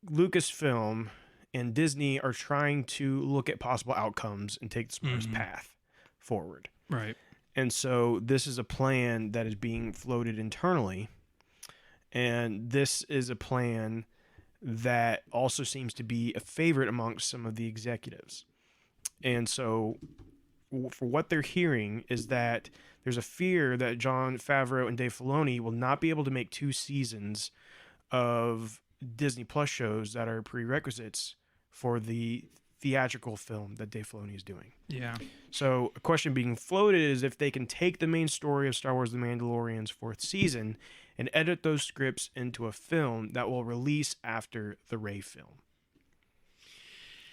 Lucasfilm and Disney are trying to look at possible outcomes and take the smartest path forward. Right. And so this is a plan that is being floated internally. And this is a plan that also seems to be a favorite amongst some of the executives. And so for what they're hearing is that there's a fear that Jon Favreau and Dave Filoni will not be able to make 2 seasons of Disney Plus shows that are prerequisites for the theatrical film that Dave Filoni is doing. Yeah. So a question being floated is if they can take the main story of Star Wars The Mandalorian's 4th season and edit those scripts into a film that will release after the Rey film.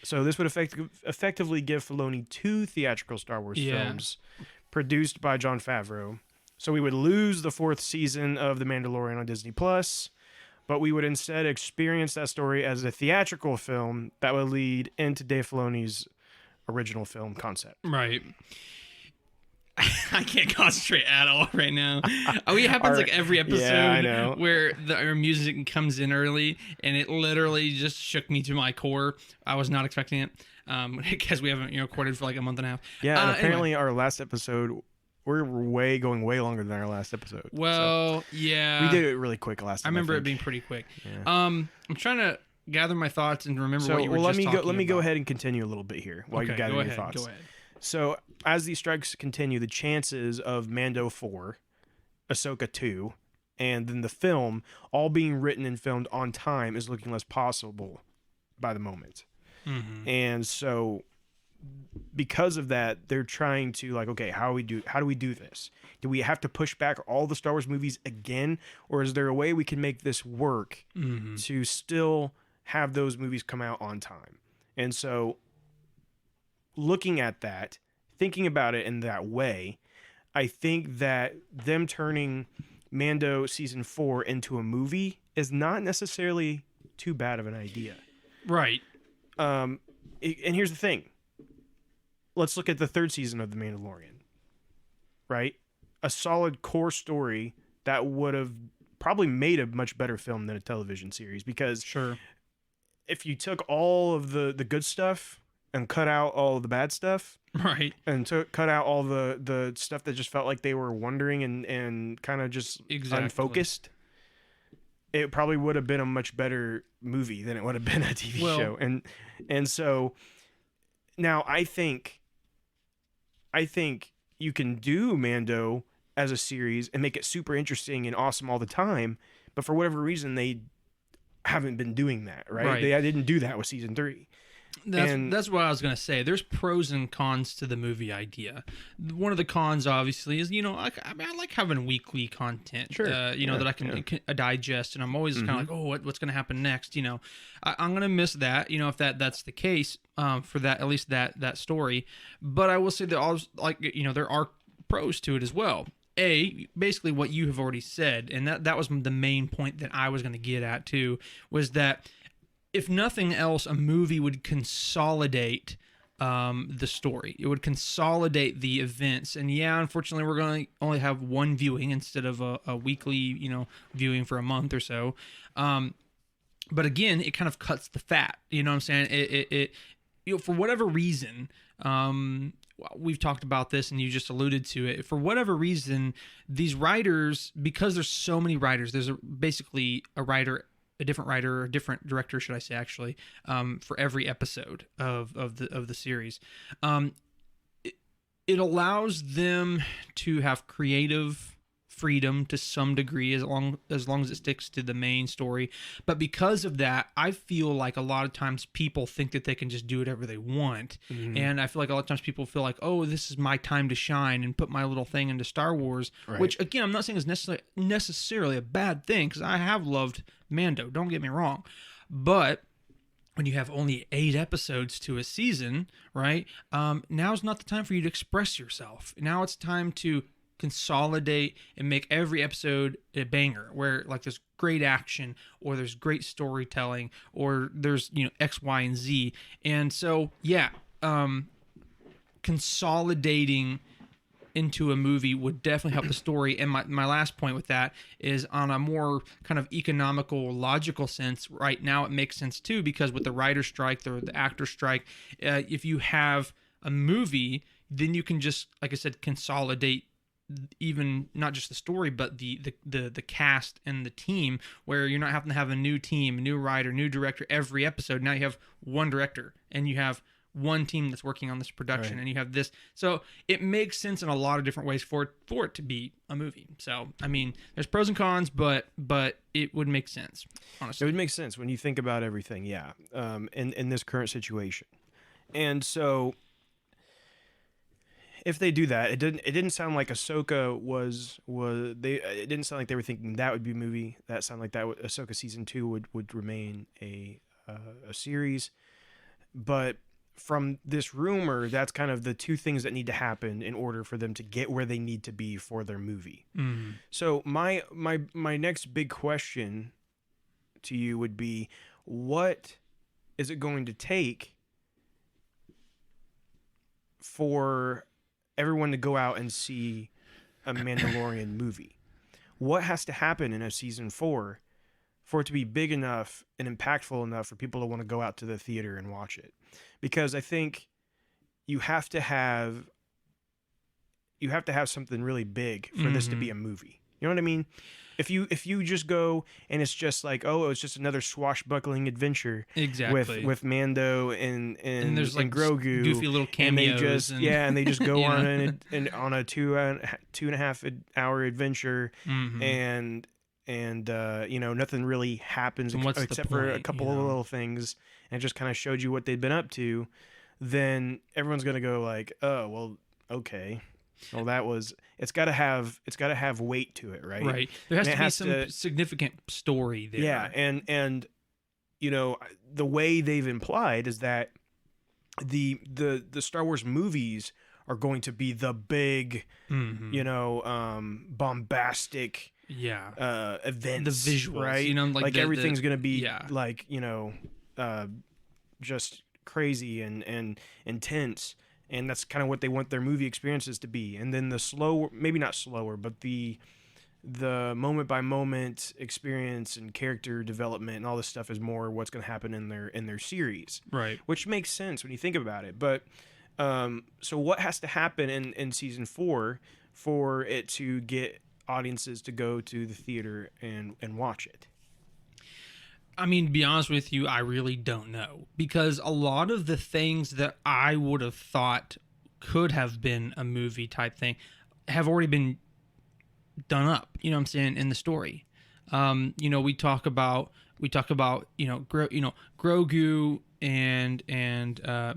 So this would effectively give Filoni 2 theatrical Star Wars films produced by Jon Favreau. So we would lose the 4th season of The Mandalorian on Disney Plus, but we would instead experience that story as a theatrical film that would lead into Dave Filoni's original film concept. Right. I can't concentrate at all right now. It happens like every episode. Yeah, I know. Where our music comes in early, and it literally just shook me to my core. I was not expecting it because we haven't recorded for like a month and a half. Yeah, and apparently anyway. our last episode, we're going way longer than our last episode. Well, so yeah. we did it really quick last time. I remember think. it being pretty quick. Yeah. I'm trying to gather my thoughts and remember what you were just talking about. Let me go ahead and continue a little bit here while you're gathering your thoughts. Go ahead. So, as these strikes continue, the chances of Mando 4, Ahsoka 2, and then the film all being written and filmed on time is looking less possible by the moment. Mm-hmm. And so, because of that, they're trying to like, okay, how do we do this? Do we have to push back all the Star Wars movies again, or is there a way we can make this work to still have those movies come out on time? And so, looking at that, thinking about it in that way, I think that them turning Mando season 4 into a movie is not necessarily too bad of an idea. Right. And here's the thing. Let's look at the 3rd season of The Mandalorian. Right? A solid core story that would have probably made a much better film than a television series, because if you took all of the good stuff and cut out all of the bad stuff, right, and cut out all the stuff that just felt like they were wondering and kind of just unfocused, it probably would have been a much better movie than it would have been a TV show. And so now I think you can do Mando as a series and make it super interesting and awesome all the time, but for whatever reason they haven't been doing that, right? They didn't do that with season 3. That's what I was gonna say. There's pros and cons to the movie idea. One of the cons, obviously, is I like having weekly content. That I can digest, and I'm always kind of like, oh, what's gonna happen next? I'm gonna miss that. If that's the case, for that, at least that story. But I will say that there are pros to it as well. Basically what you have already said, and that was the main point that I was gonna get at too, was that, if nothing else, a movie would consolidate the story. It would consolidate the events. And unfortunately, we're going to only have one viewing instead of a weekly, viewing for a month or so. But again, it kind of cuts the fat. You know what I'm saying? It for whatever reason, we've talked about this and you just alluded to it. For whatever reason, these writers, because there's so many writers, there's basically a different writer, or a different director, should I say, actually, for every episode of the series. It allows them to have creative freedom to some degree as long as it sticks to the main story. But because of that, I feel like a lot of times people think that they can just do whatever they want. And I feel like a lot of times people feel like, oh, this is my time to shine and put my little thing into Star Wars, which again, I'm not saying is necessarily a bad thing, because I have loved Mando, don't get me wrong. But when you have only 8 episodes to a season, right? Now's not the time for you to express yourself. Now it's time to consolidate and make every episode a banger, where like there's great action, or there's great storytelling, or there's, you know, X, Y, and Z. And so, yeah, consolidating into a movie would definitely help the story. And my last point with that is, on a more kind of economical, logical sense, right now it makes sense too, because with the writer's strike, the actor strike, if you have a movie, then you can just, like I said, consolidate even not just the story, but the cast and the team, where you're not having to have a new team, new writer, new director every episode. Now you have one director, and you have one team that's working on this production, and you have this. So it makes sense in a lot of different ways for it to be a movie. So, I mean, there's pros and cons, but it would make sense, honestly. It would make sense when you think about everything, in this current situation. And so if they do that, it didn't sound like Ahsoka it didn't sound like they were thinking that would be a movie. That sounded like that Ahsoka season 2 would remain a series. But from this rumor, that's kind of the two things that need to happen in order for them to get where they need to be for their movie. So my next big question to you would be, what is it going to take for everyone to go out and see a Mandalorian movie? What has to happen in a season 4 for it to be big enough and impactful enough for people to want to go out to the theater and watch it? Because I think you have to have something really big for this to be a movie. You know what I mean? If you just go and it's just like, oh, it's just another swashbuckling adventure, exactly, with Mando and there's like Grogu, goofy little cameos, and they just go on a 2.5 hour adventure, and nothing really happens except for a couple of little things, and just kind of showed you what they'd been up to. Then everyone's gonna go like, oh, well, okay. Well, it's got to have weight to it, right? Right. There has to be some significant story there. Yeah, and the way they've implied is that the Star Wars movies are going to be the big, bombastic, events, the visuals, right? like everything's going to be just crazy and intense. And that's kind of what they want their movie experiences to be. And then the slower, maybe not slower, but the moment by moment experience and character development and all this stuff is more what's going to happen in their series. Right. Which makes sense when you think about it. But so what has to happen in season 4 for it to get audiences to go to the theater and watch it? I mean, to be honest with you, I really don't know, because a lot of the things that I would have thought could have been a movie type thing have already been done up, you know what I'm saying, in the story. We talk about Grogu and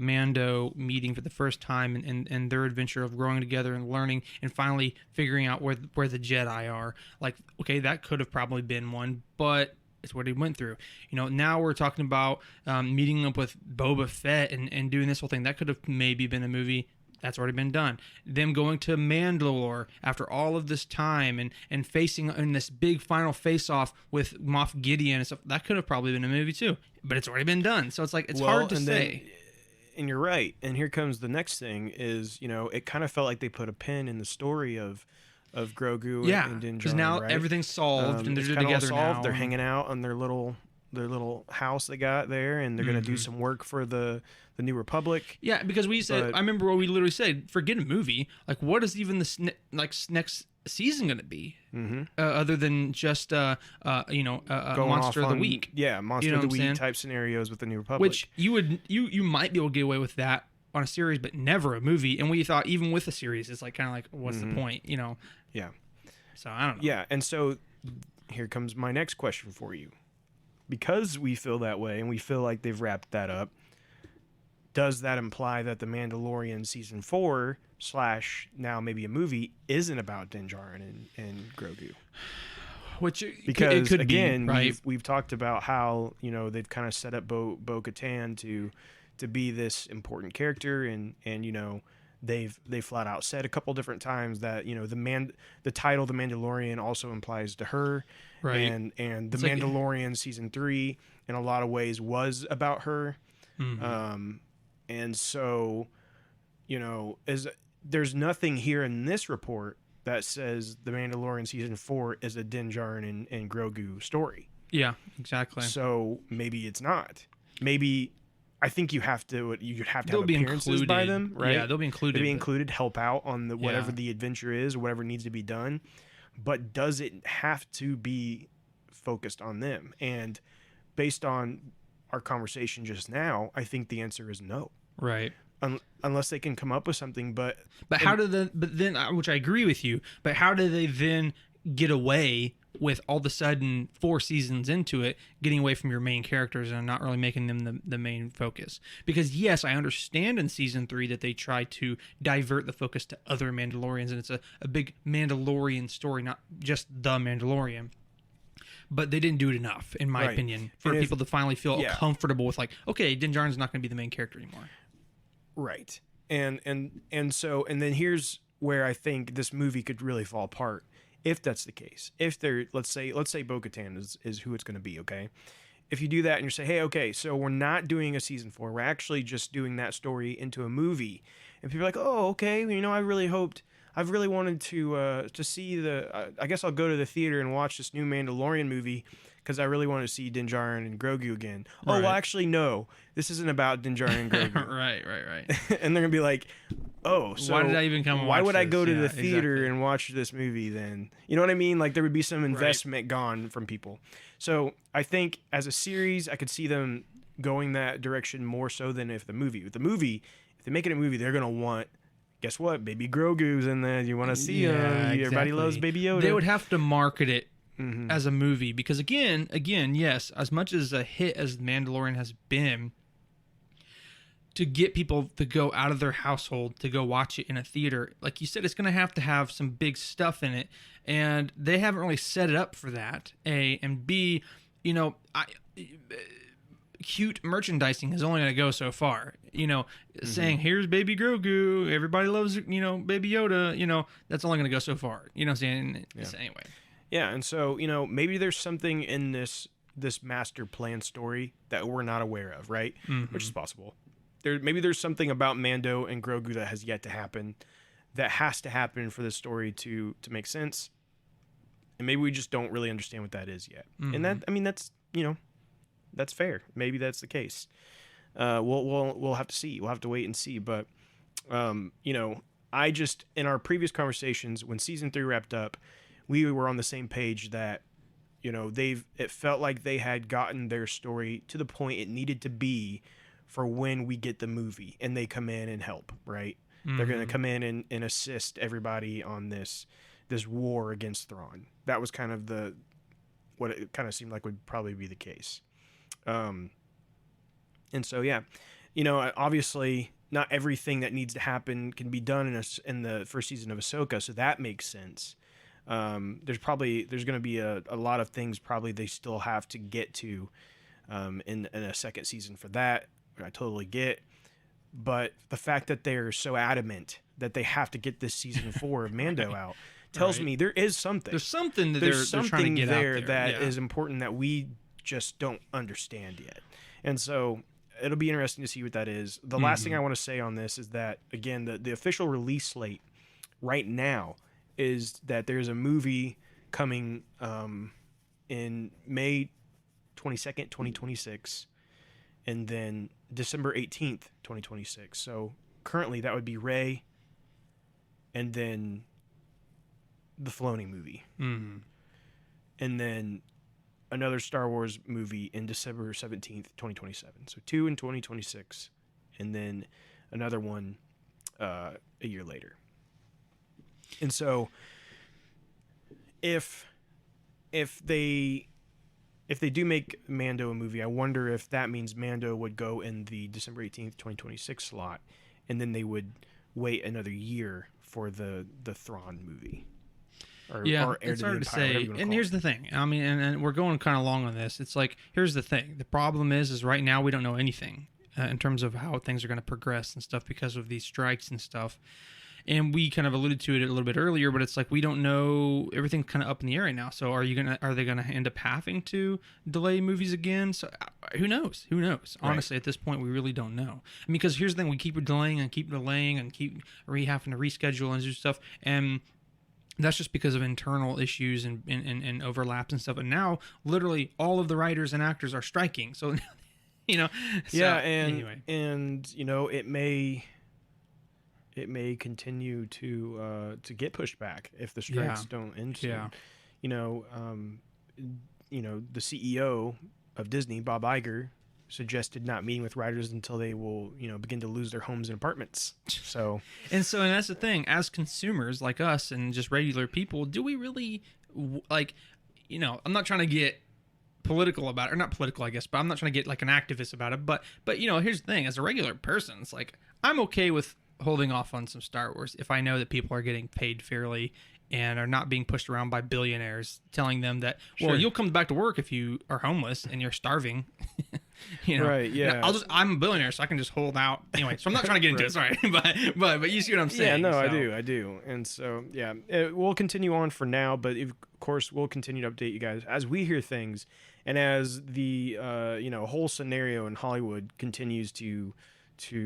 Mando meeting for the first time, and their adventure of growing together and learning and finally figuring out where the Jedi are. Like, okay, that could have probably been one, but it's what he went through. Now we're talking about meeting up with Boba Fett and doing this whole thing. That could have maybe been a movie. That's already been done. Them going to Mandalore after all of this time and facing in this big final face-off with Moff Gideon and stuff. That could have probably been a movie too. But it's already been done. So it's like, it's hard to say. And you're right. And here comes the next thing is, it kind of felt like they put a pin in the story of Grogu and Din Djarin, because now right? everything's solved and they're together now. They're hanging out on their little house they got there, and they're gonna do some work for the New Republic. Yeah, because we said, I remember what we literally said. Forget a movie. Like, what is even this next season gonna be? Other than just monster of the week. Yeah, monster of the week type scenarios with the New Republic. Which you might be able to get away with that on a series, but never a movie. And we thought even with a series, it's like kind of like, what's the point? Yeah. So I don't know. Yeah, and so here comes my next question for you. Because we feel that way and we feel like they've wrapped that up, does that imply that The Mandalorian season 4 / now maybe a movie isn't about Din Djarin and Grogu? Which Because it could again, be, right? we've talked about how they've kind of set up Bo-Katan to be this important character, and they flat out said a couple different times that the title The Mandalorian also implies to her, Right. and The It's like- Mandalorian season 3 in a lot of ways was about her. And so there's nothing here in this report that says The Mandalorian season 4 is a Din Djarin and Grogu story. Yeah, exactly. So maybe it's not. Maybe I think you'd have to They'll have be appearances by included. them, right? Yeah, they'll be included. They'll be but- included, help out on whatever Yeah. the adventure is, or whatever needs to be done. But does it have to be focused on them? And based on our conversation just now, I think the answer is no. Right. Unless they can come up with something. But then, which I agree with you, but how do they then get away with all of a sudden 4 seasons into it, getting away from your main characters and not really making them the main focus? Because yes, I understand in season 3 that they try to divert the focus to other Mandalorians, and it's a big Mandalorian story, not just the Mandalorian. But they didn't do it enough, in my Right. opinion, for And people to finally feel yeah. comfortable with, like, okay, Din Djarin's not going to be the main character anymore. right. And then here's where I think this movie could really fall apart if that's the case. If they're let's say Bo-Katan is who it's going to be, okay? If you do that and you say, "Hey, okay, so we're not doing a season 4. We're actually just doing that story into a movie." And people are like, "Oh, okay, I've really wanted to see I guess I'll go to the theater and watch this new Mandalorian movie because I really want to see Din Djarin and Grogu again." Oh, well, Right. actually, no. This isn't about Din Djarin and Grogu. Right. And they're gonna be like, "Oh, so Why did I even come and Why watch would I this?" go to Yeah, the theater exactly. and watch this movie then?" You know what I mean? Like there would be some investment gone from people. So I think as a series, I could see them going that direction more so than if they make it a movie, they're gonna want. Guess what? Baby Grogu's in there. You want to see him? Everybody loves Baby Yoda. They would have to market it Mm-hmm. as a movie because again, yes, as much as a hit as Mandalorian has been, to get people to go out of their household to go watch it in a theater, like you said, it's going to have some big stuff in it, and they haven't really set it up for that. A and B, cute merchandising is only going to go so far. Saying here's Baby Grogu, everybody loves Baby Yoda. That's only going to go so far. You know what I'm saying? So anyway. Yeah, and so maybe there's something in this master plan story that we're not aware of, right? Mm-hmm. Which is possible. Maybe there's something about Mando and Grogu that has yet to happen, that has to happen for this story to make sense, and maybe we just don't really understand what that is yet. Mm-hmm. And that's fair. Maybe that's the case. We'll have to see. We'll have to wait and see. But I just in our previous conversations when season 3 wrapped up, we were on the same page that, it felt like they had gotten their story to the point it needed to be for when we get the movie and they come in and help, right? They're going to come in and assist everybody on this war against Thrawn. That was kind of what it kind of seemed like would probably be the case. And so, yeah, obviously not everything that needs to happen can be done in the first season of Ahsoka. So that makes sense. There's going to be a lot of things probably they still have to get to in a second season for that. I totally get, but the fact that they're so adamant that they have to get this season 4 of Mando out tells me there is something. There's something that There's they're trying to get there out there that is important that we just don't understand yet, and so it'll be interesting to see what that is. The last thing I want to say on this is that again, the official release slate right now is that there's a movie coming in May 22nd, 2026, and then December 18th, 2026. So currently that would be Rey and then the Filoni movie. Mm-hmm. And then another Star Wars movie in December 17th, 2027. So 2 in 2026, and then another one a year later. And so, if they do make Mando a movie, I wonder if that means Mando would go in the December 18th, 2026 slot, and then they would wait another year for the Thrawn movie. Or Heir it's to the hard to Empire, whatever say. you wanna And call here's it. the thing. I mean, and we're going kind of long on this. It's like, here's the thing. The problem is right now we don't know anything in terms of how things are going to progress and stuff because of these strikes and stuff. And we kind of alluded to it a little bit earlier, but it's like we don't know. Everything's kind of up in the air right now. So are they gonna end up having to delay movies again? So who knows? Who knows? Honestly, at this point, we really don't know. I mean, because here's the thing: we keep delaying and keep having to reschedule and do stuff, and that's just because of internal issues and overlaps and stuff. And now, literally, all of the writers and actors are striking. So, So, anyway. And it may continue to get pushed back if the strikes don't end soon. The CEO of Disney, Bob Iger, suggested not meeting with writers until they will, begin to lose their homes and apartments. So and that's the thing. As consumers like us and just regular people, do we really I'm not trying to get political about it, or not political, I guess, but I'm not trying to get like an activist about it. But here's the thing: as a regular person, it's like I'm okay with holding off on some Star Wars if I know that people are getting paid fairly and are not being pushed around by billionaires telling them that, well, you'll come back to work if you are homeless and you're starving. Right, yeah. I'm a billionaire, so I can just hold out. Anyway, so I'm not trying to get into it, sorry. but you see what I'm saying. Yeah, no, so. I do. And so, yeah, we'll continue on for now, but of course, we'll continue to update you guys as we hear things and as the, whole scenario in Hollywood continues to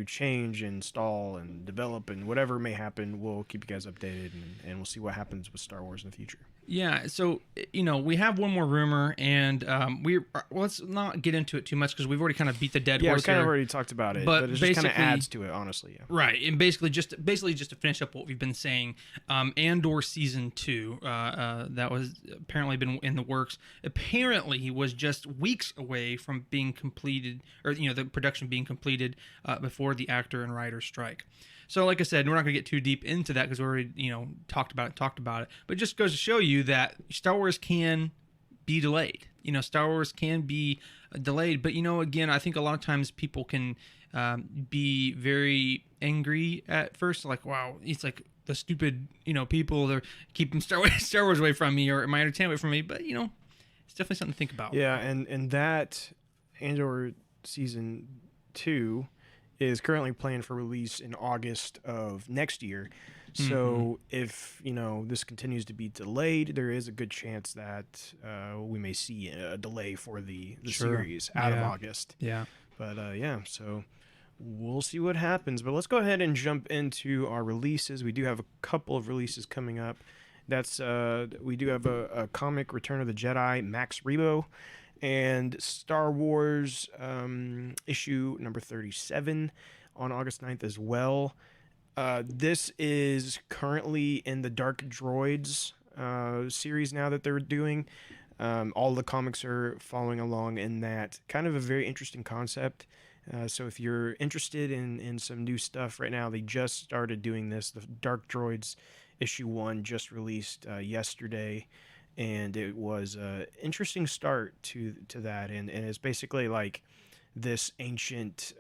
change and stall and develop, and whatever may happen, we'll keep you guys updated, and we'll see what happens with Star Wars in the future. Yeah, so we have one more rumor, and let's not get into it too much because we've already kind of beat the dead horse. Yeah, we kind of here. already talked about it, But it just kind of adds to it, honestly. Yeah. Right, and basically just to finish up what we've been saying, Andor season 2, that was apparently been in the works. Apparently, was just weeks away from being completed, or the production being completed before the actor and writer strike. So, like I said, we're not going to get too deep into that because we already, talked about it. But it just goes to show you that Star Wars can be delayed. Star Wars can be delayed. But, again, I think a lot of times people can be very angry at first. Like, wow, it's like the stupid, people that are keeping Star Wars away from me or my entertainment away from me. But, it's definitely something to think about. Yeah, and that Andor season 2 is currently planned for release in August of next year. So if this continues to be delayed, there is a good chance that we may see a delay for the series out of August. Yeah. But so we'll see what happens. But let's go ahead and jump into our releases. We do have a couple of releases coming up. That's we do have a comic, Return of the Jedi, Max Rebo, and Star Wars issue number 37 on August 9th as well. This is currently in the Dark Droids series now that they're doing. All the comics are following along in that. Kind of a very interesting concept. So if you're interested in some new stuff right now, they just started doing this. The Dark Droids issue 1 just released yesterday. And it was an interesting start to that, and it's basically like this ancient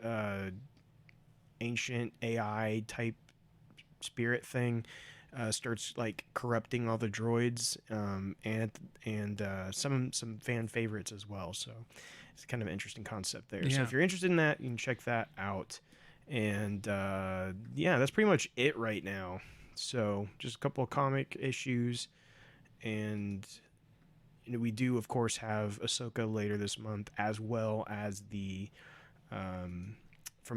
AI type spirit thing starts like corrupting all the droids, and some fan favorites as well. So it's kind of an interesting concept there. Yeah. So if you're interested in that, you can check that out. And that's pretty much it right now. So just a couple of comic issues. And we do, of course, have Ahsoka later this month, as well as the From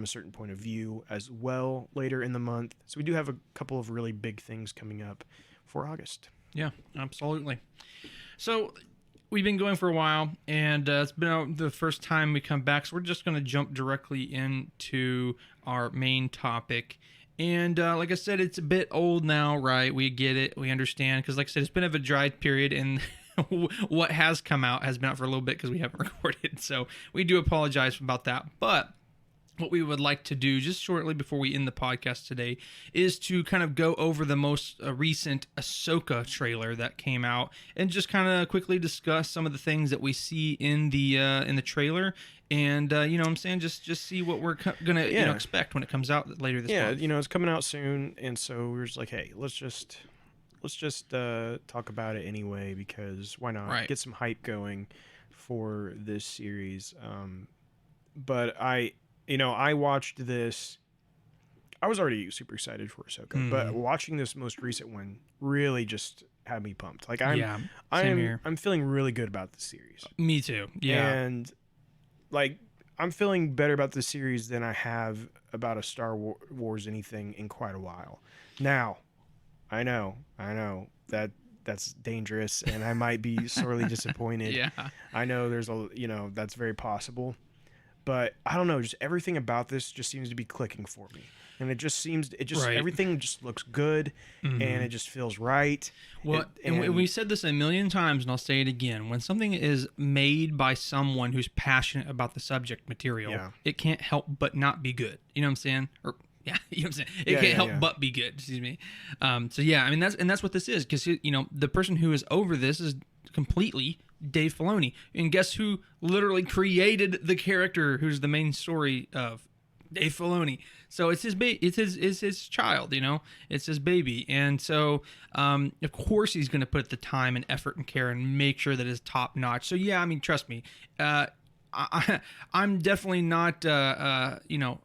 a Certain Point of View as well later in the month. So we do have a couple of really big things coming up for August. Yeah, absolutely. So we've been going for a while, and it's been the first time we come back, so we're just going to jump directly into our main topic. And like I said, it's a bit old now, right? We get it. We understand. Because like I said, it's been a dry period, and what has come out has been out for a little bit because we haven't recorded. So we do apologize about that. But what we would like to do just shortly before we end the podcast today is to kind of go over the most recent Ahsoka trailer that came out and just kind of quickly discuss some of the things that we see in the trailer, and you know what I'm saying, just see what we're gonna you know, expect when it comes out later this month. You know, it's coming out soon, and so we're just like, hey, let's just talk about it anyway, because why not? Right. Get some hype going for this series. But I watched this. I was already super excited for Ahsoka, but watching this most recent one really just had me pumped. Like I'm feeling really good about the series. Me too. Yeah. And like I'm feeling better about the series than I have about a Star Wars anything in quite a while. Now, I know that that's dangerous, and I might be sorely disappointed. Yeah. I know that's very possible. But I don't know, just everything about this just seems to be clicking for me. And Right. everything just looks good, and it just feels right. Well, and we said this a million times, and I'll say it again. When something is made by someone who's passionate about the subject material, it can't help but not be good. You know what I'm saying? Or yeah, you know what I'm saying? It can't help but be good. Excuse me. So yeah, I mean that's what this is, because you know the person who is over this is completely Dave Filoni, and guess who literally created the character who's the main story of Dave Filoni. So it's his it's his child, you know, it's his baby, and so of course he's going to put the time and effort and care and make sure that it's top notch. So yeah, I mean, trust me, I'm definitely not you know,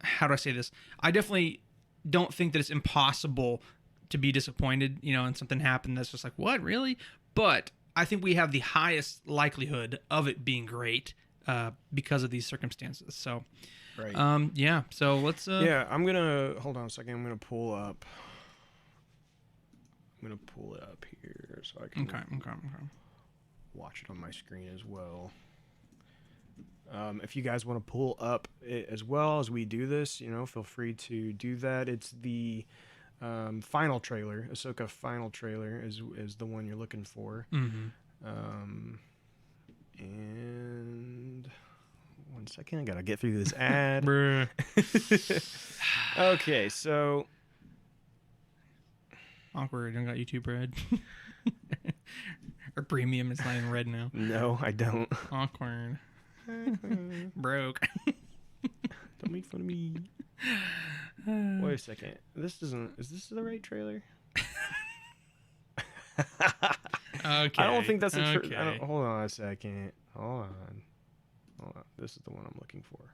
how do I say this? I definitely don't think that it's impossible to be disappointed, you know, and something happened that's just like, what, really? But I think we have the highest likelihood of it being great because of these circumstances. So, right. Yeah. So let's. I'm gonna hold on a second. I'm gonna pull it up here so I can watch it on my screen as well. If you guys want to pull up it as well as we do this, you know, feel free to do that. It's the final trailer. Ahsoka final trailer is the one you're looking for. And 1 second, I gotta get through this ad. Okay, so awkward. You don't got YouTube Red or premium. It's not even red now. No, I don't. Awkward. Broke. Don't make fun of me. Wait a second. Is this the right trailer? Okay. I don't think that's a okay. hold on a second. Hold on. This is the one I'm looking for.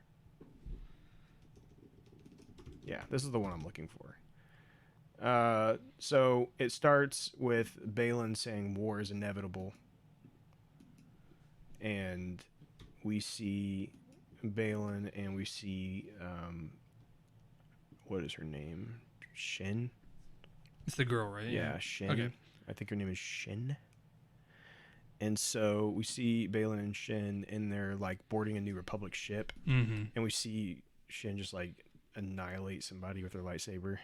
Yeah, this is the one I'm looking for. So it starts with Balin saying war is inevitable. And we see Balin and we see what is her name? Shin? It's the girl, right? Yeah, Shin. Okay. I think her name is Shin. And so we see Balin and Shin in there like boarding a New Republic ship. And we see Shin just like annihilate somebody with her lightsaber.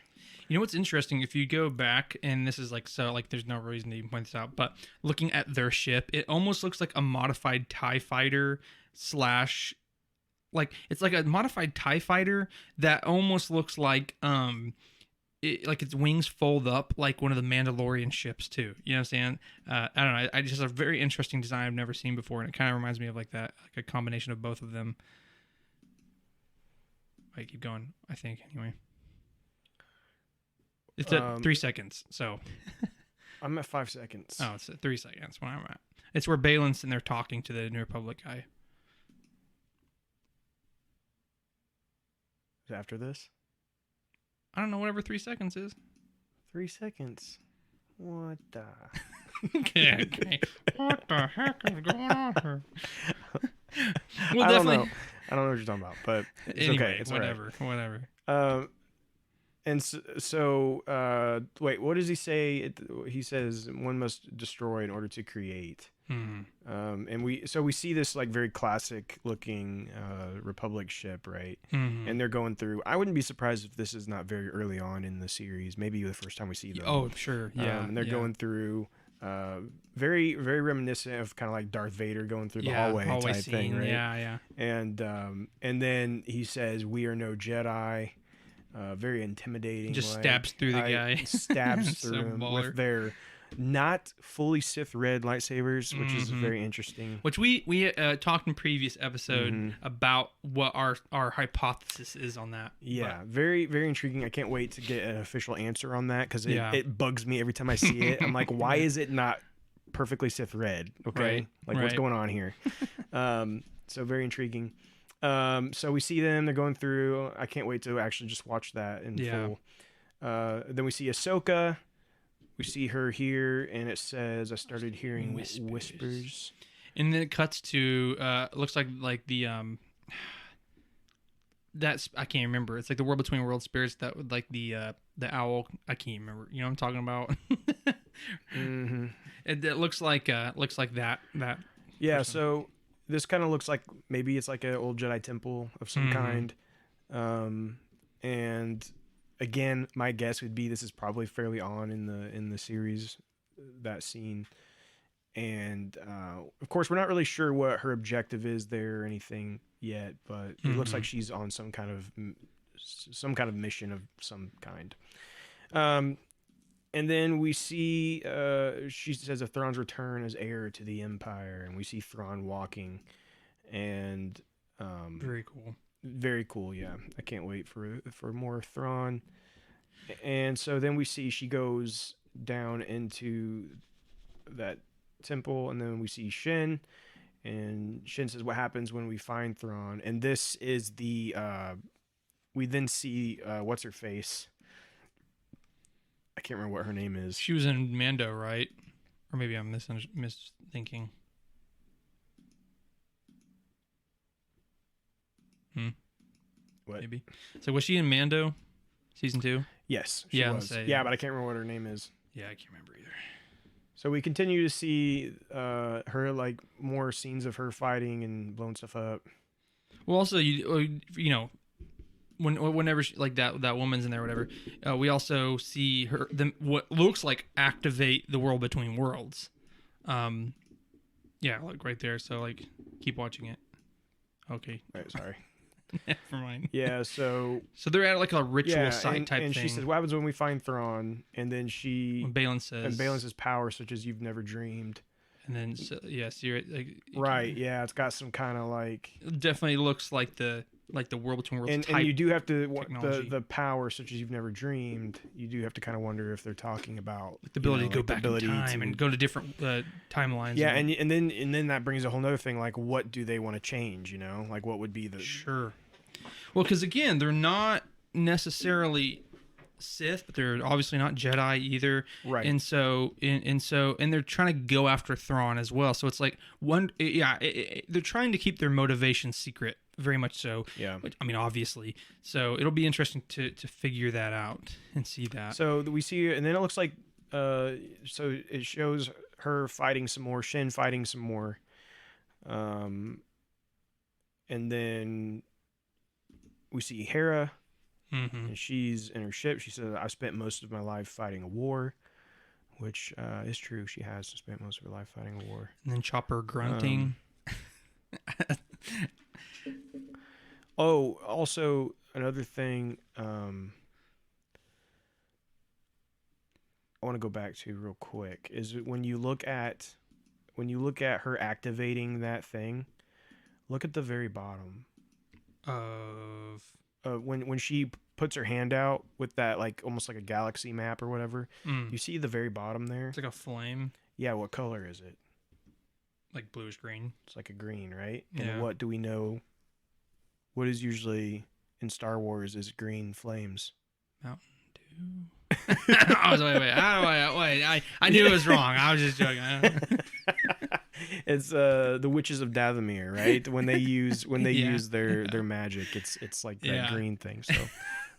You know what's interesting? If you go back, and this is like, so like there's no reason to even point this out, but looking at their ship, it almost looks like a modified TIE fighter / like it's like a modified TIE fighter that almost looks like like its wings fold up like one of the Mandalorian ships too. You know what I'm saying? I don't know. I just a very interesting design I've never seen before, and it kind of reminds me of like that, like a combination of both of them. I keep going, I think, anyway. It's at 3 seconds, so. I'm at 5 seconds. Oh, it's at 3 seconds when I'm at. It's where Balin's in there talking to the New Republic guy. Is it after this? I don't know, whatever 3 seconds is. 3 seconds. What the? Okay. What the heck is going on here? Well, I definitely. don't know. I don't know what you're talking about, but it's Anyway, okay. It's whatever. And so, wait, what does he say? He says one must destroy in order to create. And we see this like very classic looking Republic ship, right? And they're going through. I wouldn't be surprised if this is not very early on in the series. Maybe the first time we see them. Oh, sure, yeah. And they're going through very very reminiscent of kind of like Darth Vader going through the hallway type scene. thing, right? Yeah. And then he says, "We are no Jedi." Very intimidating. Just like, stabs through the guy. Stabs So through him baller. with their not fully Sith red lightsabers, which is very interesting. Which we talked in previous episode about what our hypothesis is on that. Yeah, very very intriguing. I can't wait to get an official answer on that because it bugs me every time I see it. I'm like, why is it not perfectly Sith red? Okay, what's going on here? So very intriguing. So we see them, they're going through. I can't wait to actually just watch that in full. Then we see Ahsoka. We see her here, and it says, "I started hearing whispers." And then it cuts to looks like the that's I can't remember. It's like the world between world spirits that would like the owl. I can't remember. You know what I'm talking about? It looks like that. Yeah. person. So this kind of looks like maybe it's like an old Jedi temple of some kind. And again, my guess would be this is probably fairly on in the series, that scene. And of course, we're not really sure what her objective is there or anything yet, but it looks like she's on some kind of mission of some kind. And then we see she says of Thrawn's return as heir to the Empire, and we see Thrawn walking, and Very cool. Very cool, yeah. I can't wait for more Thrawn. And so then we see she goes down into that temple, and then we see Shin, and Shin says, "What happens when we find Thrawn?" And this is the we then see what's her face? I can't remember what her name is. She was in Mando, right? Or maybe I'm misthinking. What? Maybe. So was she in Mando, season 2? Yes, she Yeah, was. let's say, Yeah, but I can't remember what her name is. Yeah, I can't remember either. So we continue to see her, like, more scenes of her fighting and blowing stuff up. Well, also you know, whenever she, like that woman's in there, or whatever, we also see her what looks like activate the world between worlds. Yeah, like right there. So like, keep watching it. Okay. Right, sorry. Never mind. Yeah, so they're at like a ritual site type and thing. she says, "What happens when we find Thrawn?" And then When Balin says, "Power such as you've never dreamed." and then see like Right, yeah, it's got some kind of like, it definitely looks like the world between worlds type. and you do have to technology. the power such as you've never dreamed. You do have to kind of wonder if they're talking about the ability you know, to go like the back ability in time and go to different timelines. yeah, and then that brings a whole nother thing, like what do they want to change? You know, like what would be the Sure. Well, because again, they're not necessarily Sith, but they're obviously not Jedi either. Right. And so they're trying to go after Thrawn as well. So it's like they're trying to keep their motivation secret, very much so. Yeah. Which, I mean, obviously. So it'll be interesting to figure that out and see that. So we see, and then it looks like, so it shows her fighting some more, Shin fighting some more, and then we see Hera, and she's in her ship. She says, "I've spent most of my life fighting a war," which is true. She has spent most of her life fighting a war. And then Chopper grunting. Oh, also another thing I want to go back to real quick is when you look at her activating that thing, look at the very bottom Of when she puts her hand out with that, like almost like a galaxy map or whatever. You see the very bottom there? It's like a flame, Yeah, what color is it? like bluish green. It's like a green, right? Yeah. And what do we know? What is usually in Star Wars is green flames. Mountain Dew. I was wait. I knew it was wrong. I was just joking. It's the witches of Dathomir, right? When they use their magic, it's like that green thing. So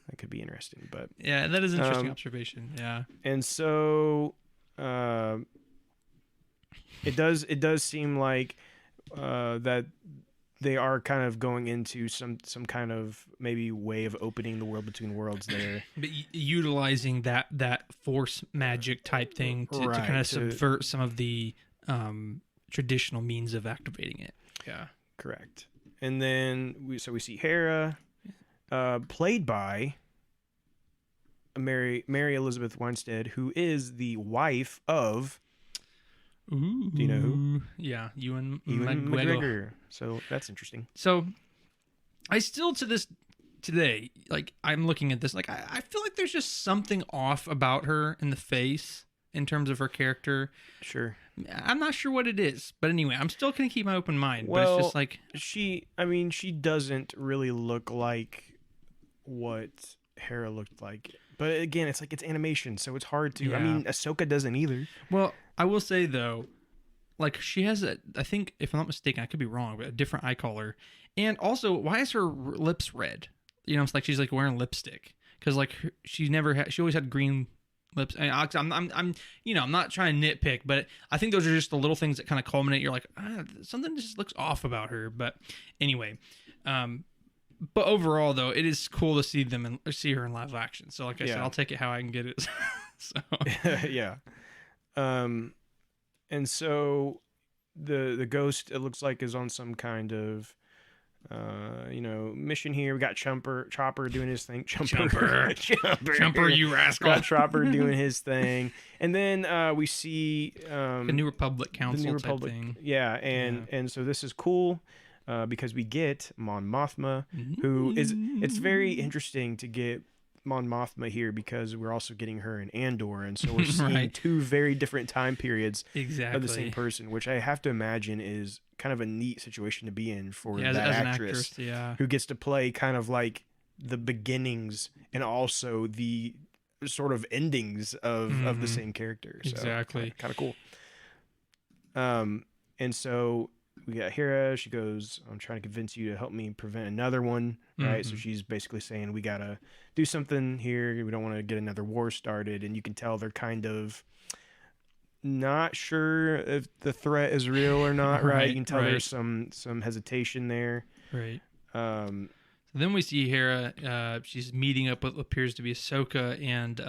that could be interesting. But yeah, that is an interesting observation. Yeah. And so it does seem like that they are kind of going into some kind of maybe way of opening the world between worlds there. But utilizing that force magic type thing to Right, kind of subvert some of the traditional means of activating it. Yeah. Correct. And then we see Hera, played by Mary Elizabeth Winstead, who is the wife of. Ooh. Do you know who? Yeah, Ewan McGregor. So that's interesting. So I still to this today, like I'm looking at this, like I feel like there's just something off about her in the face in terms of her character. Sure. I'm not sure what it is, but anyway, I'm still gonna keep my open mind. Well, but it's just like she doesn't really look like what Hera looked like. But again, it's like it's animation, so it's hard to. Yeah. I mean, Ahsoka doesn't either. Well, I will say though, like she has I think if I'm not mistaken, I could be wrong, but a different eye color. And also, why is her lips red? You know, it's like she's like wearing lipstick because like she always had green lips. And I'm you know, I'm not trying to nitpick, but I think those are just the little things that kind of culminate. You're like, something just looks off about her. But anyway, but overall though, it is cool to see see her in live action. So like I said, I'll take it how I can get it. So yeah. And so the ghost, it looks like, is on some kind of mission here. We got Chopper doing his thing. Chopper, you rascal. Got Chopper doing his thing, and then we see the New Republic Council type thing. Yeah, and so this is cool because we get Mon Mothma, who is. It's very interesting to get Mon Mothma here because we're also getting her in Andor, and so we're seeing two very different time periods of the same person, which I have to imagine is kind of a neat situation to be in for that as actress, an actress, who gets to play kind of like the beginnings and also the sort of endings of the same character. So exactly, kind of cool. And so we got Hera. She goes, I'm trying to convince you to help me prevent another one, right? So she's basically saying we gotta do something here. We don't want to get another war started. And you can tell they're kind of not sure if the threat is real or not, right? You can tell there's some hesitation there. Right. Then we see Hera. She's meeting up with what appears to be Ahsoka and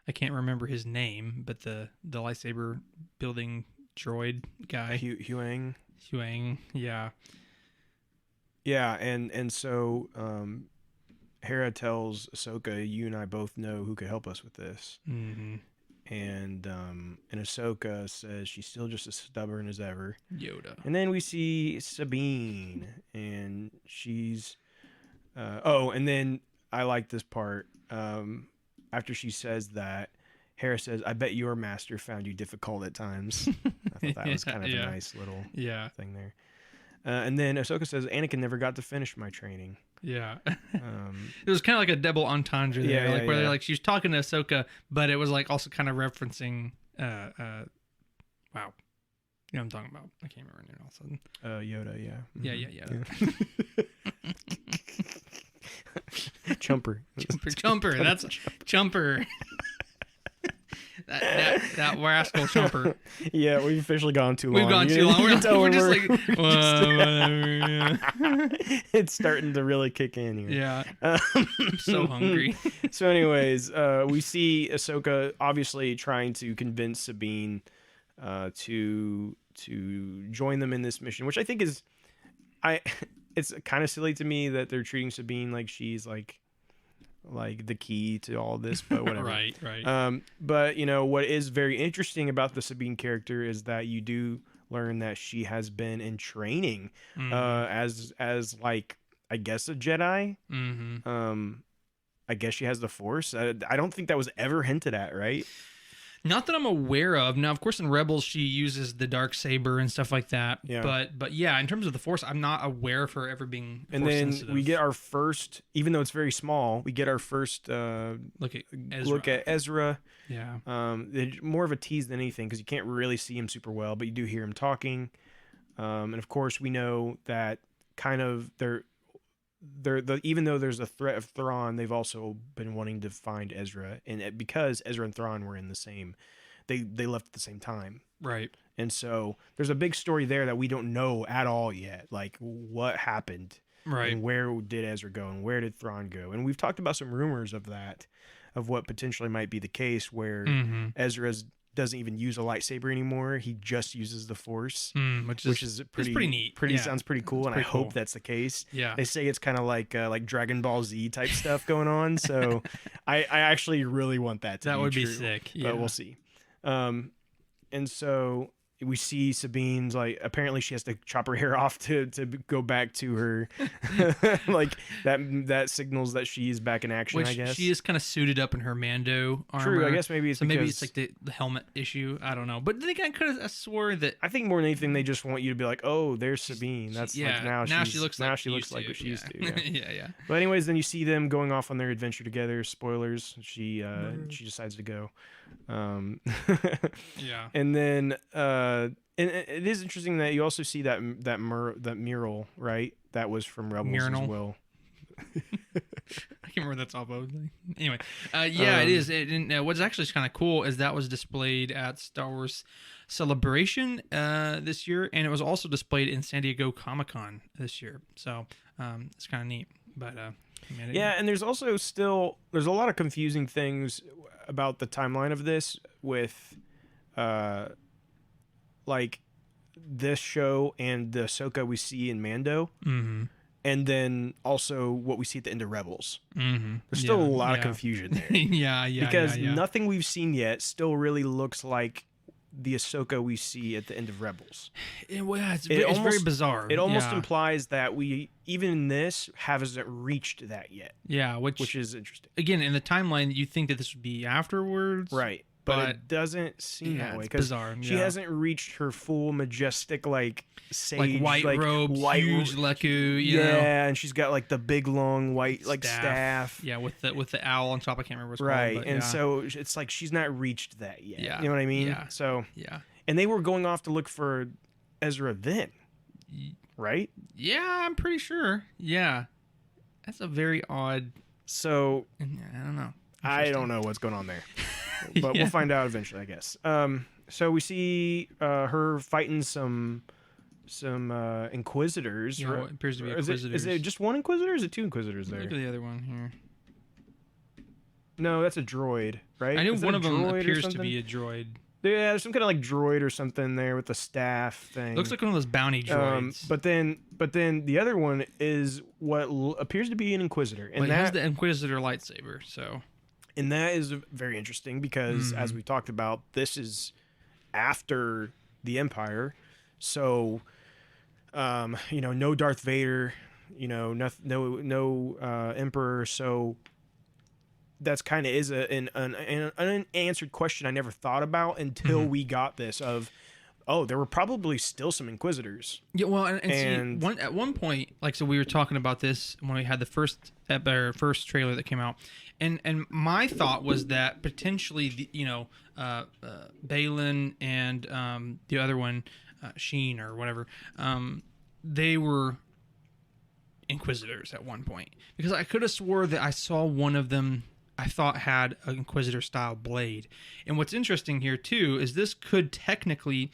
I can't remember his name, but the lightsaber building droid guy. Huang, yeah. Yeah, and so Hera tells Ahsoka, you and I both know who could help us with this. Mm-hmm. And Ahsoka says she's still just as stubborn as ever. Yoda. And then we see Sabine, and she's and then I like this part. After she says that, Hera says, I bet your master found you difficult at times. I thought that was kind of a nice little thing there. And then Ahsoka says, Anakin never got to finish my training. Yeah. It was kind of like a double entendre there. Where they're like, she was talking to Ahsoka, but it was like also kind of referencing, wow. You know what I'm talking about. I can't remember her name all of a sudden. Yoda, yeah. Yeah. Chumper. Chumper. That's Chumper. that rascal Chumper. Yeah, we've officially gone too long. We've gone too long. We're just like, whatever. Yeah. It's starting to really kick in here. Yeah. I'm so hungry. So anyways, we see Ahsoka obviously trying to convince Sabine to join them in this mission, which I think is it's kind of silly to me that they're treating Sabine like she's like the key to all this, but whatever. Right. But what is very interesting about the Sabine character is that you do learn that she has been in training as like, I guess, a Jedi. I guess she has the Force. I don't think that was ever hinted at, right? Not that I'm aware of. Now, of course, in Rebels, she uses the dark saber and stuff like that. Yeah. But yeah, in terms of the Force, I'm not aware of her ever being And Force then sensitive. we get our first, even though it's very small, we get our first look at Ezra. Yeah. More of a tease than anything because you can't really see him super well, but you do hear him talking. And of course, we know that kind of even though there's a threat of Thrawn, they've also been wanting to find Ezra, and because Ezra and Thrawn were in the same, they left at the same time. Right. And so there's a big story there that we don't know at all yet. Like, what happened? Right. And where did Ezra go? And where did Thrawn go? And we've talked about some rumors of that, of what potentially might be the case, where Ezra doesn't even use a lightsaber anymore. He just uses the Force, which is pretty neat. Sounds pretty cool. And I hope that's the case. Yeah. They say it's kind of like Dragon Ball Z type stuff going on. So I actually really want that to be That would true, be sick. Yeah. but we'll see. And so we see Sabine's like, apparently she has to chop her hair off to go back to her, like that signals that she is back in action. Which I guess she is kind of suited up in her Mando armor. True. I guess maybe it's maybe because- it's like the helmet issue. I don't know. But then again, I could have swore that. I think more than anything, they just want you to be like, oh, there's Sabine. That's Yeah. like now she looks like what she used to. Yeah. Yeah. But anyways, then you see them going off on their adventure together. Spoilers. She decides to go. Yeah. And then and it is interesting that you also see that mural, right? That was from Rebels as well. I can't remember what that's all about. Anyway, it is. And what's actually kind of cool is that was displayed at Star Wars Celebration this year, and it was also displayed in San Diego Comic-Con this year. So it's kind of neat. But and there's also there's a lot of confusing things about the timeline of this with like this show and the Ahsoka we see in Mando. And then also what we see at the end of Rebels. There's still a lot of confusion there. Because nothing we've seen yet still really looks like the Ahsoka we see at the end of Rebels. It's very bizarre. It almost implies that we, even in this, haven't reached that yet. Yeah, which is interesting. Again, in the timeline, you think that this would be afterwards. Right. But it doesn't seem that way. Because she hasn't reached her full majestic, like, sage, white robes, huge leku, you know? and she's got like the big long white like staff. Yeah, with the owl on top. I can't remember what's right. called. And so it's like she's not reached that yet. Yeah. You know what I mean? Yeah. So and they were going off to look for Ezra then, right? Yeah, I'm pretty sure. Yeah, that's a very odd. So I don't know. I don't know what's going on there, but we'll find out eventually, I guess. So we see her fighting some Inquisitors. Yeah, what appears to be Inquisitors. Is it just one Inquisitor or is it two Inquisitors there? Look at the other one here. No, that's a droid, right? I knew one of them appears to be a droid. Yeah, there's some kind of like droid or something there with the staff thing. Looks like one of those bounty droids. But then the other one is what appears to be an Inquisitor, and it has the Inquisitor lightsaber. So, and that is very interesting because, as we talked about, this is after the Empire, so no Darth Vader, no Emperor, so. That's kind of is an unanswered question I never thought about until we got this there were probably still some Inquisitors. Yeah, well, and see, at one point, so we were talking about this when we had the first trailer that came out, and my thought was that potentially, Balin and the other one, Sheen or whatever, they were Inquisitors at one point, because I could have swore that I saw one of them I thought had an Inquisitor style blade. And what's interesting here too is this could technically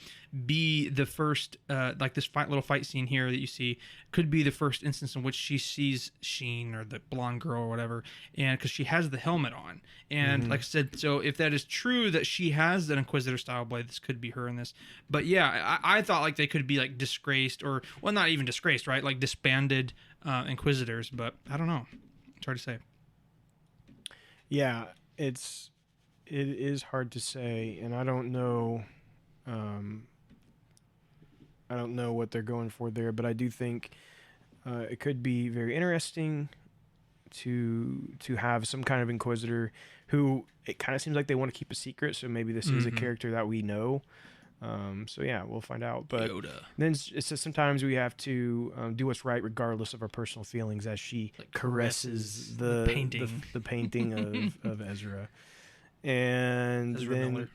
be the first, this little fight scene here that you see could be the first instance in which she sees Sheen or the blonde girl or whatever, and because she has the helmet on. And like I said, so if that is true that she has an Inquisitor style blade, this could be her in this. But yeah, I thought like they could be like disgraced or, well, not even disgraced, right? Like disbanded Inquisitors, but I don't know. It's hard to say. Yeah, it is hard to say, and I don't know. I don't know what they're going for there, but I do think it could be very interesting to have some kind of Inquisitor who it kind of seems like they want to keep a secret. So maybe this is a character that we know. So yeah, we'll find out. But then it says sometimes we have to do what's right regardless of our personal feelings, as she caresses the painting of Ezra. And Ezra then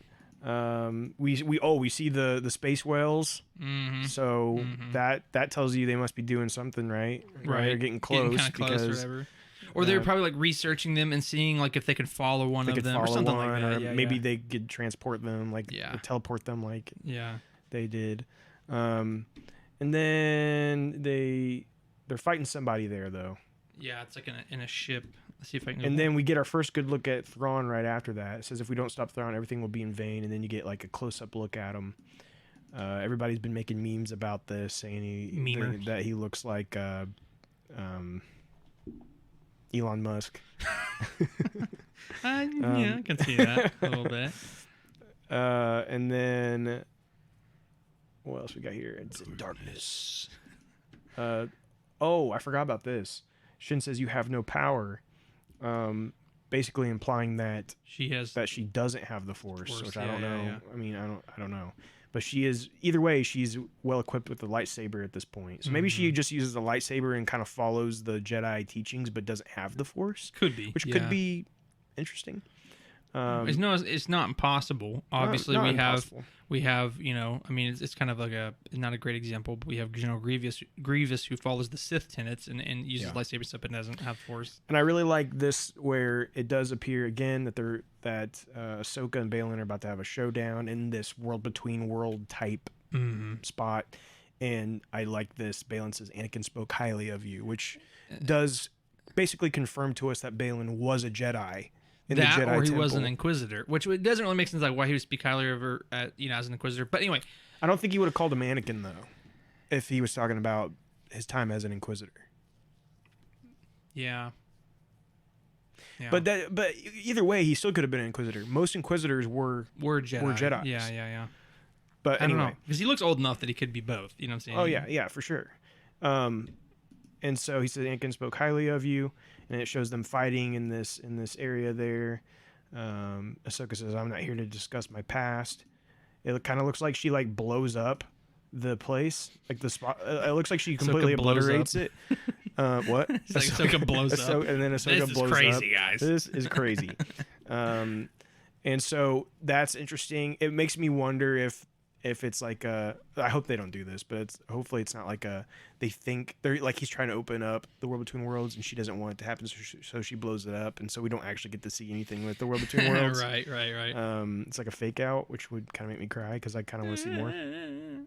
Miller. we see the space whales. that tells you they must be doing something right. They're getting close, or whatever. Or they're probably like researching them and seeing like if they can follow one of them or something like that. Or maybe they could transport them, like teleport them, like they did. And then they're fighting somebody there though. Yeah, it's like in a ship. Let's see if I can. And then we get our first good look at Thrawn right after that. It says if we don't stop Thrawn, everything will be in vain. And then you get like a close-up look at him. Everybody's been making memes about this, saying that he looks like Elon Musk. I can see that a little bit. And then what else we got here? It's in darkness. I forgot about this. Shin says you have no power, basically implying that she doesn't have the Force, which I don't know. Yeah. I mean, I don't know. But she is, either way, she's well equipped with the lightsaber at this point. So maybe she just uses the lightsaber and kind of follows the Jedi teachings, but doesn't have the Force. Could be, which could be interesting. It's not impossible. Obviously, we have I mean, it's kind of like not a great example, but we have General Grievous who follows the Sith tenets and uses lightsaber stuff but doesn't have Force. And I really like this where it does appear again that Ahsoka and Baylan are about to have a showdown in this world between world type spot. And I like this. Baylan says Anakin spoke highly of you, which does basically confirm to us that Baylan was a Jedi. That, or he was an Inquisitor, which it doesn't really make sense, like why he would speak highly of her, as an Inquisitor. But anyway, I don't think he would have called him Anakin though, if he was talking about his time as an Inquisitor. Yeah. But either way, he still could have been an Inquisitor. Most Inquisitors were Jedis. Yeah. But anyway, I don't know, because he looks old enough that he could be both. You know what I'm saying? Oh yeah, for sure. And so he said Anakin spoke highly of you, and it shows them fighting in this area there. Ahsoka says, "I'm not here to discuss my past." It kind of looks like she like blows up the place, like the spot. It looks like she completely obliterates it. What? It's like Ahsoka blows up, and then Ahsoka blows up. This is crazy, guys. This is crazy. And so that's interesting. It makes me wonder if it's like I hope they don't do this, but hopefully it's not like they think they're like he's trying to open up the world between worlds and she doesn't want it to happen, so she blows it up, and so we don't actually get to see anything with the world between worlds. Right. It's like a fake out, which would kind of make me cry because I kind of want to see more.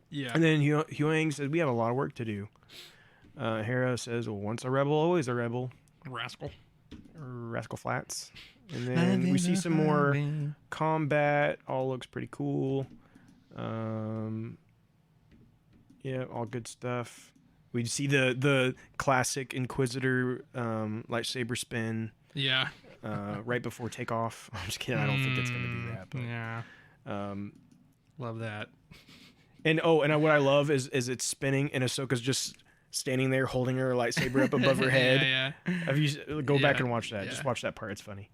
Yeah. And then Huang says we have a lot of work to do. Hera says, "Well, once a rebel, always a rebel." Rascal Flats. And then we see some more combat. All looks pretty cool. Yeah, all good stuff. We see the classic Inquisitor lightsaber spin. Yeah. Right before takeoff. I'm just kidding. I don't think it's gonna do that. But, yeah. Love that. And what I love is it's spinning and Ahsoka's just standing there holding her lightsaber up above her head. Yeah. Have you go back and watch that? Yeah. Just watch that part. It's funny.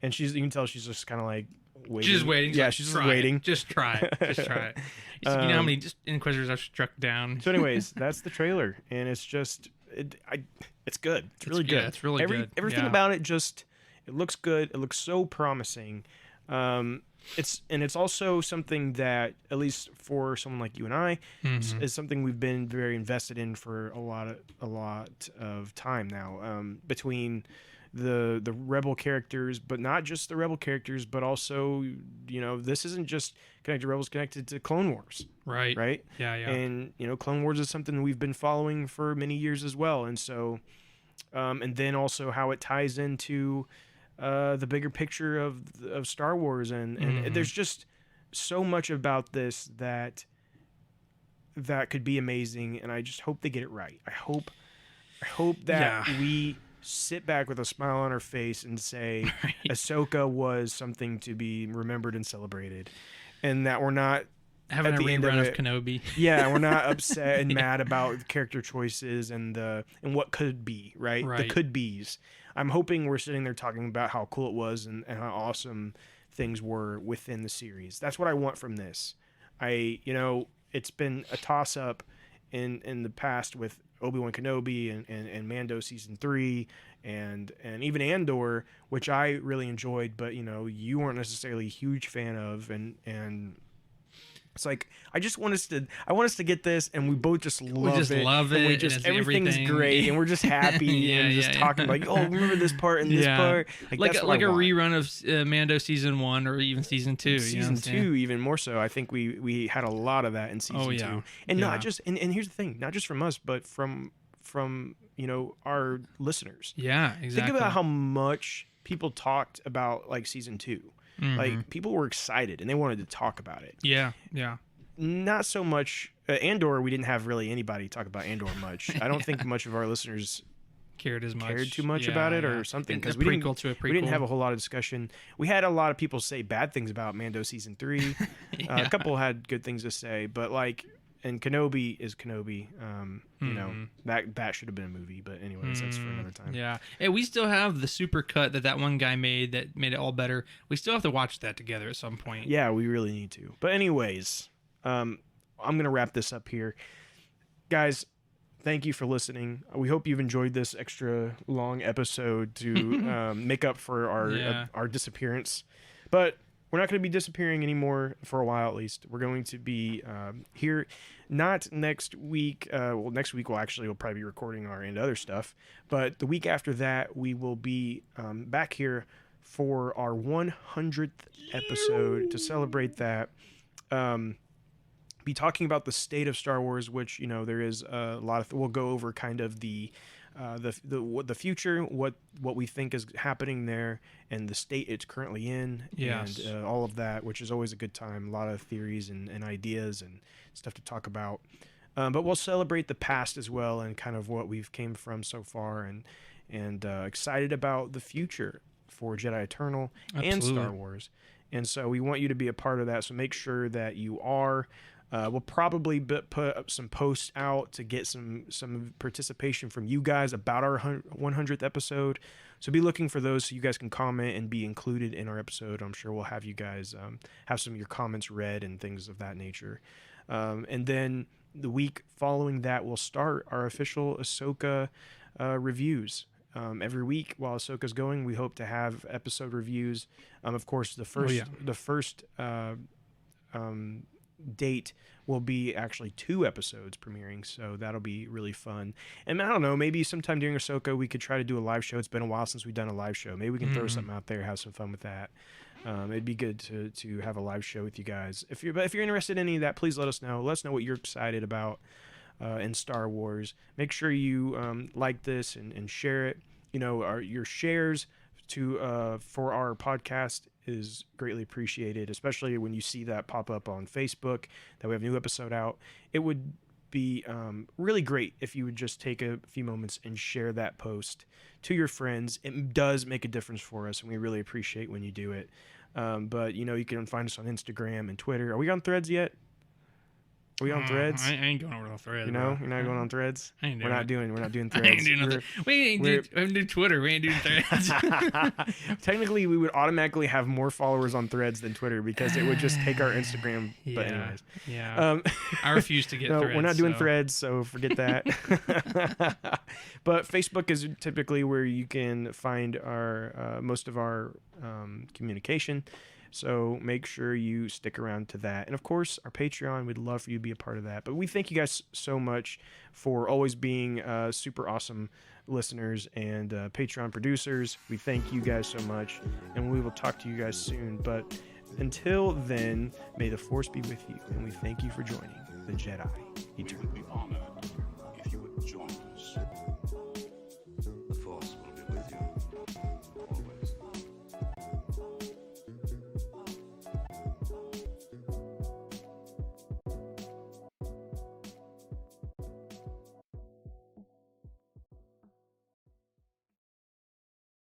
And you can tell she's just kind of like waiting. She's just waiting. Yeah, she's just waiting. Just try it. You know how many just Inquisitors I've struck down. So, anyways, that's the trailer, and it's just it's good. It's really good. It's really good. Everything about it it looks good. It looks so promising. It's also something that, at least for someone like you and I, is something we've been very invested in for a lot of time now. Between the rebel characters, but not just the rebel characters, but also, this isn't just connected to Rebels, connected to Clone Wars. Right? Yeah. And, Clone Wars is something we've been following for many years as well. And so, and then also how it ties into the bigger picture of Star Wars. And there's just so much about this that could be amazing. And I just hope they get it right. I hope that we sit back with a smile on our face and say Ahsoka was something to be remembered and celebrated, and that we're not having a rerun of Kenobi. Yeah, we're not upset and mad about the character choices and what could be, right? The could be's. I'm hoping we're sitting there talking about how cool it was and how awesome things were within the series. That's what I want from this. It's been a toss up in the past with Obi-Wan Kenobi and Mando season 3 and even Andor, which I really enjoyed, but you weren't necessarily a huge fan of, and It's like I want us to get this, and we both just love just it. love and it, we and just it's everything's everything. great, and we're just happy and just talking like, oh, remember this part and this part, like that's a what I want. rerun of Mando season 1 or even season 2. Season 2, even more so. I think we had a lot of that in season 2, and not just and here's the thing, not just from us, but from our listeners. Yeah, exactly. Think about how much people talked about like season 2. Like people were excited and they wanted to talk about it. Yeah. Not so much Andor. We didn't have really anybody talk about Andor much. I don't think much of our listeners cared too much about it or something, because we didn't have a whole lot of discussion. We had a lot of people say bad things about Mando season 3. A couple had good things to say, but like, and Kenobi is Kenobi. You know, that should have been a movie, but anyways, that's for another time. Yeah. Hey, we still have the super cut that one guy made that made it all better. We still have to watch that together at some point. Yeah, we really need to. But anyways, I'm going to wrap this up here. Guys, thank you for listening. We hope you've enjoyed this extra long episode to make up for our disappearance. But we're not going to be disappearing anymore for a while, at least. We're going to be here, not next week. Next week we'll probably be recording our and other stuff. But the week after that, we will be back here for our 100th episode to celebrate that. Be talking about the state of Star Wars, which, you know, there is a lot of. We'll go over kind of the future, what we think is happening there, and the state it's currently in, and all of that, which is always a good time. A lot of theories and ideas and stuff to talk about. But we'll celebrate the past as well, and kind of what we've came from so far, and excited about the future for Jedi Eternal and Star Wars. And so we want you to be a part of that. So make sure that you are. We'll probably put up some posts out to get some participation from you guys about our 100th episode. So be looking for those so you guys can comment and be included in our episode. I'm sure we'll have you guys have some of your comments read and things of that nature. And then the week following that, we'll start our official Ahsoka reviews. Every week while Ahsoka's going, we hope to have episode reviews. Of course, the first date will be actually 2 episodes premiering, so that'll be really fun. And I don't know, maybe sometime during Ahsoka we could try to do a live show. It's been a while since we've done a live show. Maybe we can throw something out there, have some fun with that. It'd be good to have a live show with you guys. If you're interested in any of that, please let us know. Let us know what you're excited about in Star Wars. Make sure you like this and share it. You know, your shares for our podcast is greatly appreciated, especially when you see that pop up on Facebook that we have a new episode out. It would be really great if you would just take a few moments and share that post to your friends. It does make a difference for us, and we really appreciate when you do it. But, you know, you can find us on Instagram and Twitter. Are we on Threads yet? Are we on Threads? I ain't going over on Threads. You know, you're not going on Threads. We're not doing Threads. I ain't doing nothing. We ain't do Twitter. We ain't doing Threads. Technically, we would automatically have more followers on Threads than Twitter because it would just take our Instagram. But anyways, I refuse to get Threads. We're not doing Threads, so forget that. But Facebook is typically where you can find our most of our communication. So make sure you stick around to that. And of course, our Patreon, we'd love for you to be a part of that. But we thank you guys so much for always being super awesome listeners and Patreon producers. We thank you guys so much. And we will talk to you guys soon. But until then, may the Force be with you. And we thank you for joining the Jedi Eternal.